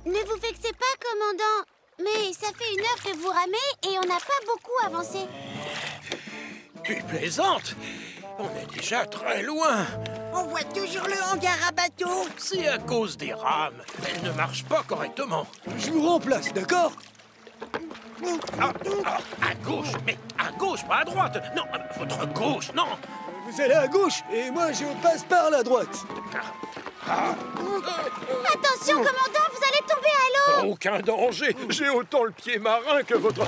Ne vous vexez pas, commandant. Mais ça fait 1 heure que vous ramez et on n'a pas beaucoup avancé. Tu plaisantes? On est déjà très loin. On voit toujours le hangar à bateau. C'est à cause des rames. Elles ne marchent pas correctement. Je vous remplace, d'accord? À gauche, mais à gauche, pas à droite. Non, votre gauche, non. Vous allez à gauche et moi je passe par la droite. Attention, commandant, vous allez tomber à l'eau. Aucun danger. J'ai autant le pied marin que votre...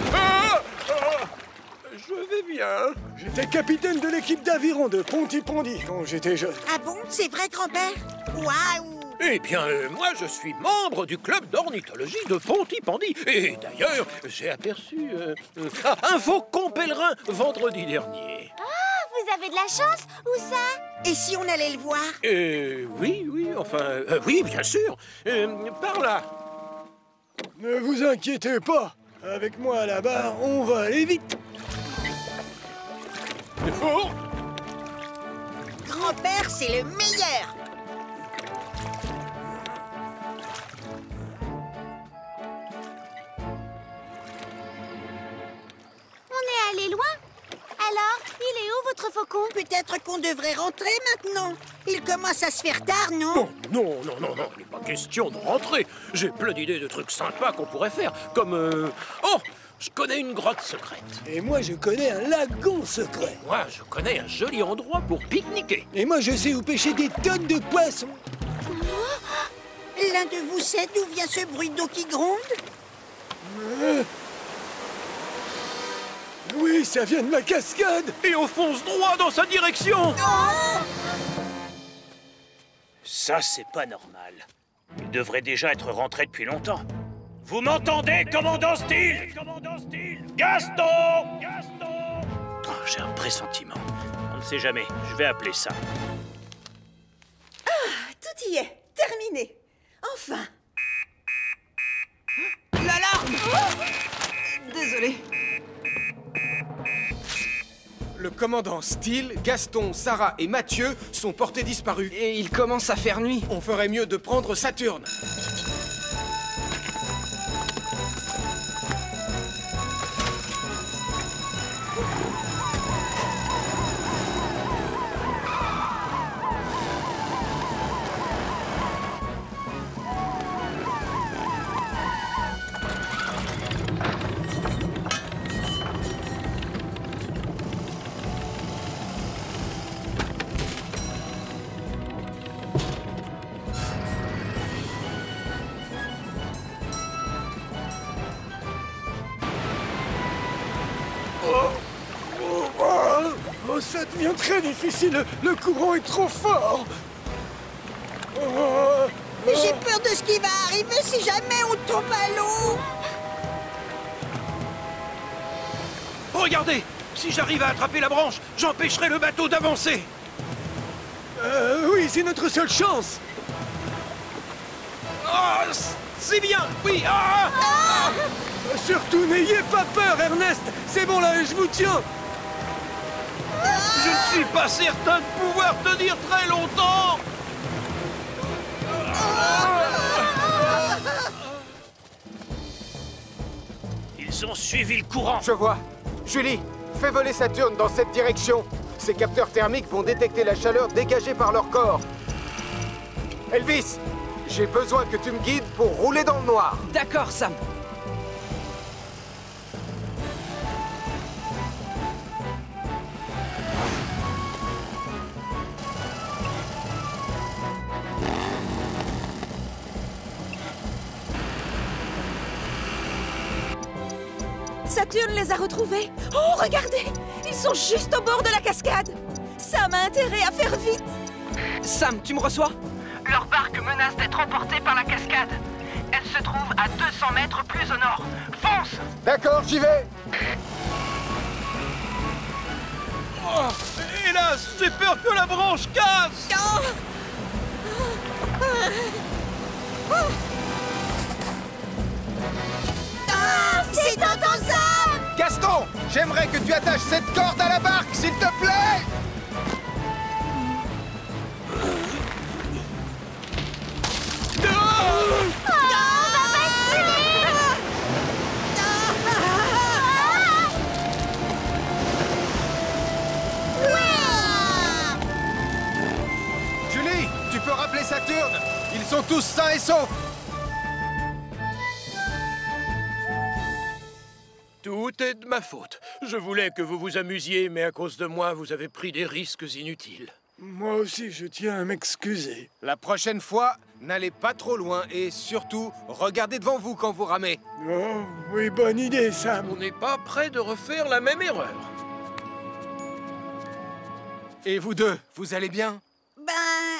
Je vais bien. J'étais capitaine de l'équipe d'aviron de Pontypandy quand j'étais jeune. Ah bon? C'est vrai, grand-père? Waouh! Eh bien, moi, je suis membre du club d'ornithologie de Pontypandy. Et d'ailleurs, j'ai aperçu un faucon pèlerin vendredi dernier. Ah, vous avez de la chance. Où ça? Et si on allait le voir? Oui, enfin, oui, bien sûr. Par là. Ne vous inquiétez pas. Avec moi à la barre, on va aller vite. Oh! Grand-père, c'est le meilleur. On est allé loin. Alors, il est où votre faucon? Peut-être qu'on devrait rentrer maintenant. Il commence à se faire tard, non? Non, il n'est pas question de rentrer. J'ai plein d'idées de trucs sympas qu'on pourrait faire, comme... Oh, je connais une grotte secrète. Et moi, je connais un lagon secret. Et moi, je connais un joli endroit pour pique-niquer. Et moi, je sais où pêcher des tonnes de poissons. L'un de vous sait d'où vient ce bruit d'eau qui gronde? Oui, ça vient de ma cascade. Et on fonce droit dans sa direction. Ça, c'est pas normal. Il devrait déjà être rentré depuis longtemps. Vous m'entendez, commandant Steele? Gaston! Oh, j'ai un pressentiment. On ne sait jamais. Je vais appeler ça. Ah, tout y est. Terminé. Enfin. Là, Désolé. Le commandant Steele, Gaston, Sarah et Mathieu sont portés disparus. Et il commence à faire nuit. On ferait mieux de prendre Saturne. Oh, ça devient très difficile. Le courant est trop fort. J'ai peur de ce qui va arriver si jamais on tombe à l'eau. Regardez! Si j'arrive à attraper la branche, j'empêcherai le bateau d'avancer! Oui, c'est notre seule chance. Oh, c'est bien! Oui! Surtout, n'ayez pas peur, Ernest. C'est bon là, je vous tiens. Je ne suis pas certain de pouvoir tenir très longtemps! Ils ont suivi le courant. Je vois. Julie, fais voler Saturne dans cette direction. Ces capteurs thermiques vont détecter la chaleur dégagée par leur corps. Elvis, j'ai besoin que tu me guides pour rouler dans le noir. D'accord, Sam. Saturne les a retrouvés. Oh, regardez! Ils sont juste au bord de la cascade. Sam a intérêt à faire vite. Sam, tu me reçois? Leur barque menace d'être emportée par la cascade. Elle se trouve à 200 mètres plus au nord. Fonce! D'accord, j'y vais. Oh, hélas, j'ai peur que la branche casse! C'est tonton Sam! Gaston, j'aimerais que tu attaches cette corde à la barque, s'il te plaît. Julie, tu peux rappeler Saturne? Ils sont tous sains et saufs. Tout est de ma faute. Je voulais que vous vous amusiez, mais à cause de moi, vous avez pris des risques inutiles. Moi aussi, je tiens à m'excuser. La prochaine fois, n'allez pas trop loin et surtout, regardez devant vous quand vous ramez. Oh, oui, bonne idée, Sam. On n'est pas prêt de refaire la même erreur. Et vous deux, vous allez bien?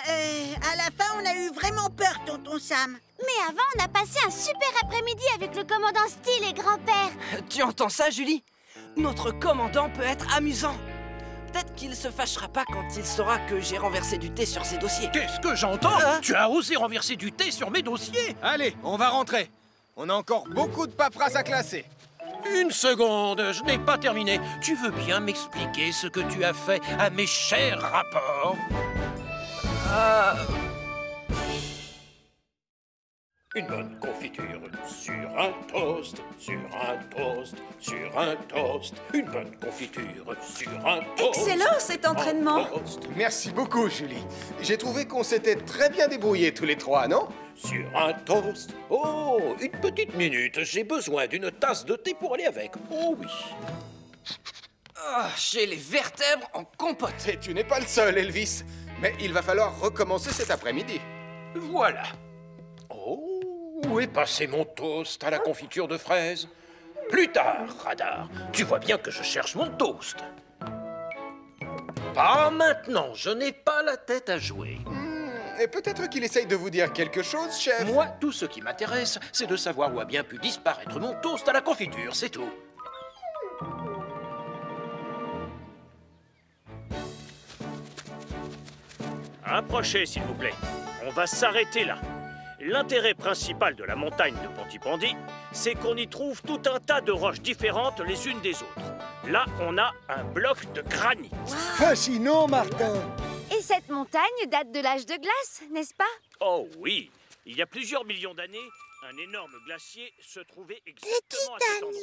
À la fin, on a eu vraiment peur, tonton Sam. Mais avant, on a passé un super après-midi avec le commandant Steele et grand-père. Tu entends ça, Julie? Notre commandant peut être amusant. Peut-être qu'il se fâchera pas quand il saura que j'ai renversé du thé sur ses dossiers. Qu'est-ce que j'entends? Tu as osé renverser du thé sur mes dossiers? Allez, on va rentrer. On a encore beaucoup de paperasse à classer. Une seconde, je n'ai pas terminé. Tu veux bien m'expliquer ce que tu as fait à mes chers rapports? Une bonne confiture sur un toast, sur un toast, sur un toast. Une bonne confiture sur un toast. Excellent cet entraînement. Merci beaucoup, Julie. J'ai trouvé qu'on s'était très bien débrouillés tous les trois, non? Sur un toast. Oh, une petite minute. J'ai besoin d'une tasse de thé pour aller avec. Oh oui. J'ai les vertèbres en compote. Et tu n'es pas le seul, Elvis. Mais il va falloir recommencer cet après-midi. Voilà. Oh, où est passé mon toast à la confiture de fraises? Plus tard, Radar. Tu vois bien que je cherche mon toast. Pas maintenant, je n'ai pas la tête à jouer. Et peut-être qu'il essaye de vous dire quelque chose, chef. Moi, tout ce qui m'intéresse, c'est de savoir où a bien pu disparaître mon toast à la confiture, c'est tout. Approchez, s'il vous plaît. On va s'arrêter là. L'intérêt principal de la montagne de Pontypandy, c'est qu'on y trouve tout un tas de roches différentes les unes des autres. Là, on a un bloc de granit. Fascinant, Martin. Et cette montagne date de l'âge de glace, n'est-ce pas? Oh oui, il y a plusieurs millions d'années, un énorme glacier se trouvait exactement à cet endroit.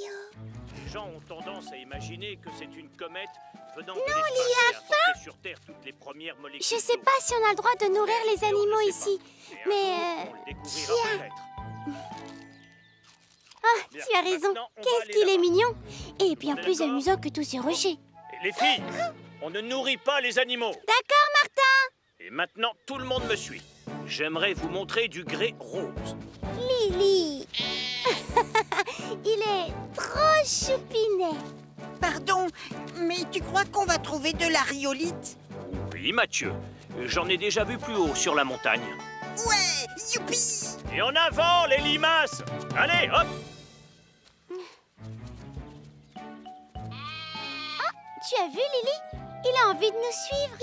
Les gens ont tendance à imaginer que c'est une comète venant de l'espace et apporter sur Terre toutes les premières molécules. Je sais pas si on a le droit de nourrir les animaux ici, mais... Tiens. Ah, tu as raison. Qu'est-ce qu'il est mignon. Et bien plus amusant que tous ces rochers. Les filles, on ne nourrit pas les animaux. D'accord, Martin. Et maintenant, tout le monde me suit. J'aimerais vous montrer du grès rose. Lily. Il est trop choupinet. Pardon, mais tu crois qu'on va trouver de la rhyolite? Oui, Mathieu. J'en ai déjà vu plus haut sur la montagne. Ouais, youpi! Et en avant, les limaces! Allez, hop! Ah, tu as vu, Lily? Il a envie de nous suivre.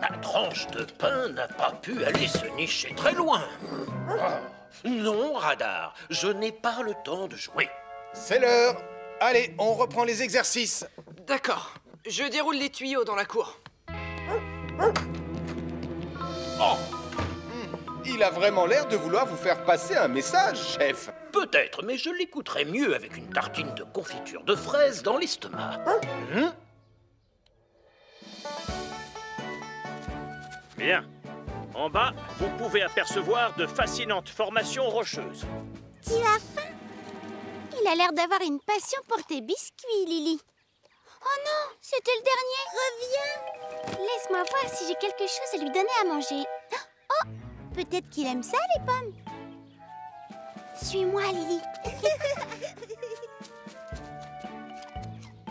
Ma tranche de pain n'a pas pu aller se nicher très loin. Oh, non, Radar, je n'ai pas le temps de jouer. C'est l'heure. Allez, on reprend les exercices. D'accord. Je déroule les tuyaux dans la cour. Oh. Il a vraiment l'air de vouloir vous faire passer un message, chef. Peut-être, mais je l'écouterai mieux avec une tartine de confiture de fraises dans l'estomac. Bien. En bas, vous pouvez apercevoir de fascinantes formations rocheuses. Tu as faim? Il a l'air d'avoir une passion pour tes biscuits, Lily. Oh non, c'était le dernier. Reviens. Laisse-moi voir si j'ai quelque chose à lui donner à manger. Oh, peut-être qu'il aime ça, les pommes. Suis-moi, Lily.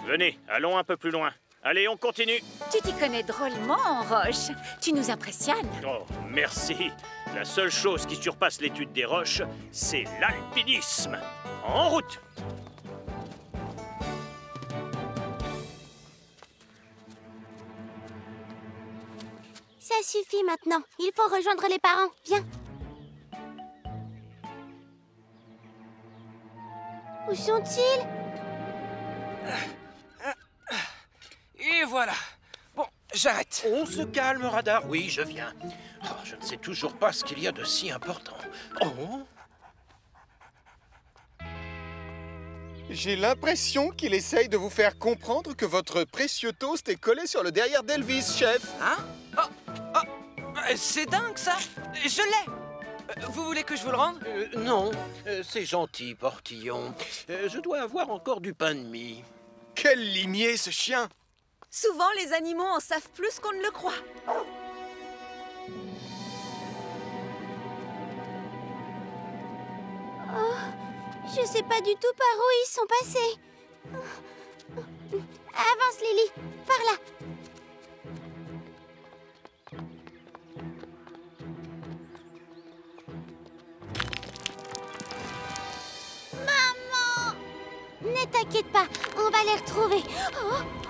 Venez, allons un peu plus loin. Allez, on continue. Tu t'y connais drôlement en roche. Tu nous impressionnes. Oh, merci. La seule chose qui surpasse l'étude des roches, c'est l'alpinisme. En route! Ça suffit maintenant. Il faut rejoindre les parents. Viens. Où sont-ils? Et voilà. Bon, j'arrête. On se calme, Radar. Oui, je viens. Oh, je ne sais toujours pas ce qu'il y a de si important. Oh! J'ai l'impression qu'il essaye de vous faire comprendre que votre précieux toast est collé sur le derrière d'Elvis, chef. Hein? C'est dingue, ça. Je l'ai. Vous voulez que je vous le rende? Non, c'est gentil, Portillon. Je dois avoir encore du pain de mie. Quel limier, ce chien! Souvent, les animaux en savent plus qu'on ne le croit. Oh, je sais pas du tout par où ils sont passés. Avance, Lily. Par là. Maman! Ne t'inquiète pas, on va les retrouver.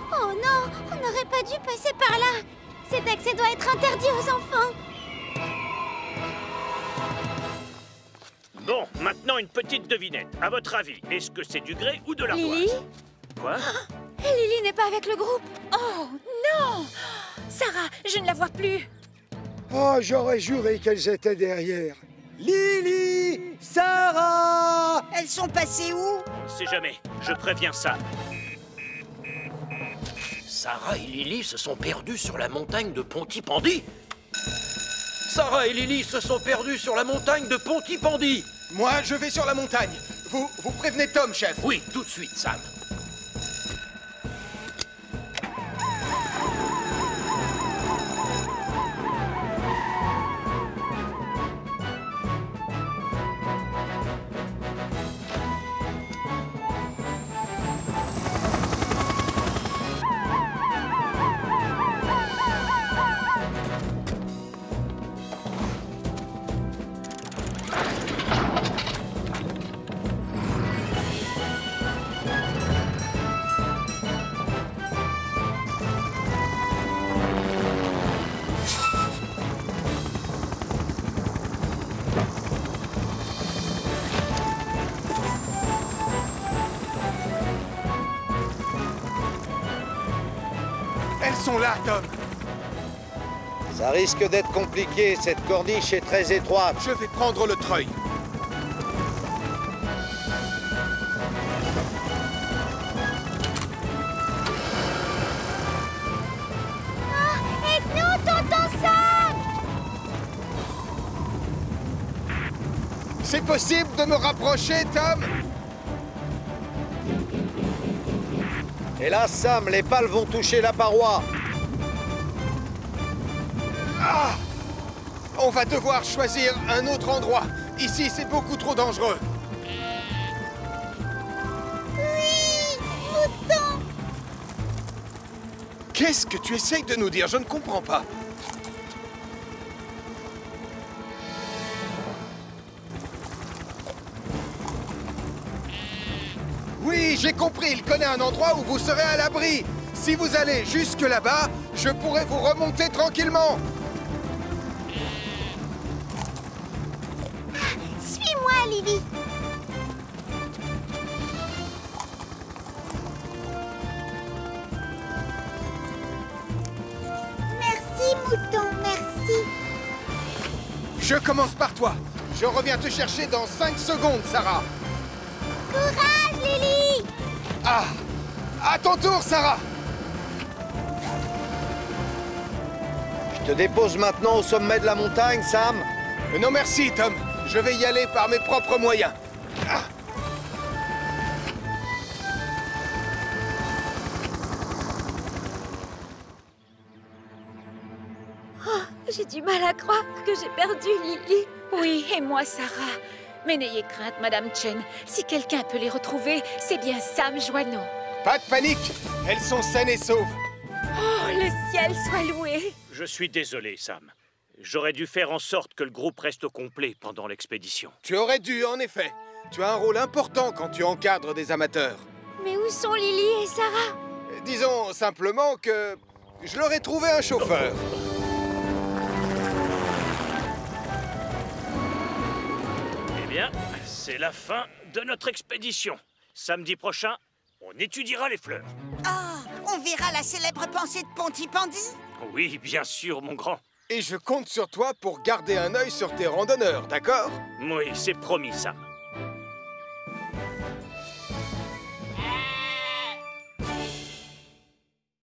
Oh non, on n'aurait pas dû passer par là. Cet accès doit être interdit aux enfants. Bon, maintenant une petite devinette. À votre avis, est-ce que c'est du grès ou de l'ardoise? Lily? Quoi? Lily n'est pas avec le groupe. Oh non! Sarah, je ne la vois plus. Oh, j'aurais juré qu'elles étaient derrière. Lily! Sarah! Elles sont passées où? On ne sait jamais. Je préviens Sam. Sarah et Lily se sont perdus sur la montagne de Pontypandy. Sarah et Lily se sont perdus sur la montagne de Pontypandy. Moi, je vais sur la montagne. Vous prévenez Tom, chef. Oui, tout de suite, Sam. Passons-la, Tom. Ça risque d'être compliqué, cette corniche est très étroite. Je vais prendre le treuil. Aide-nous, tonton Sam! C'est possible de me rapprocher, Tom? Hélas, Sam, les pales vont toucher la paroi. Ah! On va devoir choisir un autre endroit. Ici, c'est beaucoup trop dangereux. Oui, mouton! Qu'est-ce que tu essayes de nous dire? Je ne comprends pas. Oui, j'ai compris. Il connaît un endroit où vous serez à l'abri. Si vous allez jusque là-bas, je pourrai vous remonter tranquillement. Suis-moi, Lily. Merci, mouton, merci. Je commence par toi. Je reviens te chercher dans 5 secondes, Sarah. Courage, Lily! Ah! À ton tour, Sarah! Je te dépose maintenant au sommet de la montagne, Sam. Non merci, Tom. Je vais y aller par mes propres moyens. Ah! Oh, j'ai du mal à croire que j'ai perdu Lily. Oui, et moi, Sarah. Mais n'ayez crainte, Madame Chen. Si quelqu'un peut les retrouver, c'est bien Sam Joanneau. Pas de panique. Elles sont saines et sauves. Oh, le ciel soit loué. Je suis désolé, Sam. J'aurais dû faire en sorte que le groupe reste au complet pendant l'expédition. Tu aurais dû, en effet. Tu as un rôle important quand tu encadres des amateurs. Mais où sont Lily et Sarah? Disons simplement que je leur ai trouvé un chauffeur. Eh bien, c'est la fin de notre expédition. Samedi prochain, on étudiera les fleurs. Ah, on verra la célèbre pensée de Pontypandy? Oui, bien sûr, mon grand. Et je compte sur toi pour garder un œil sur tes randonneurs, d'accord? Oui, c'est promis, Sam.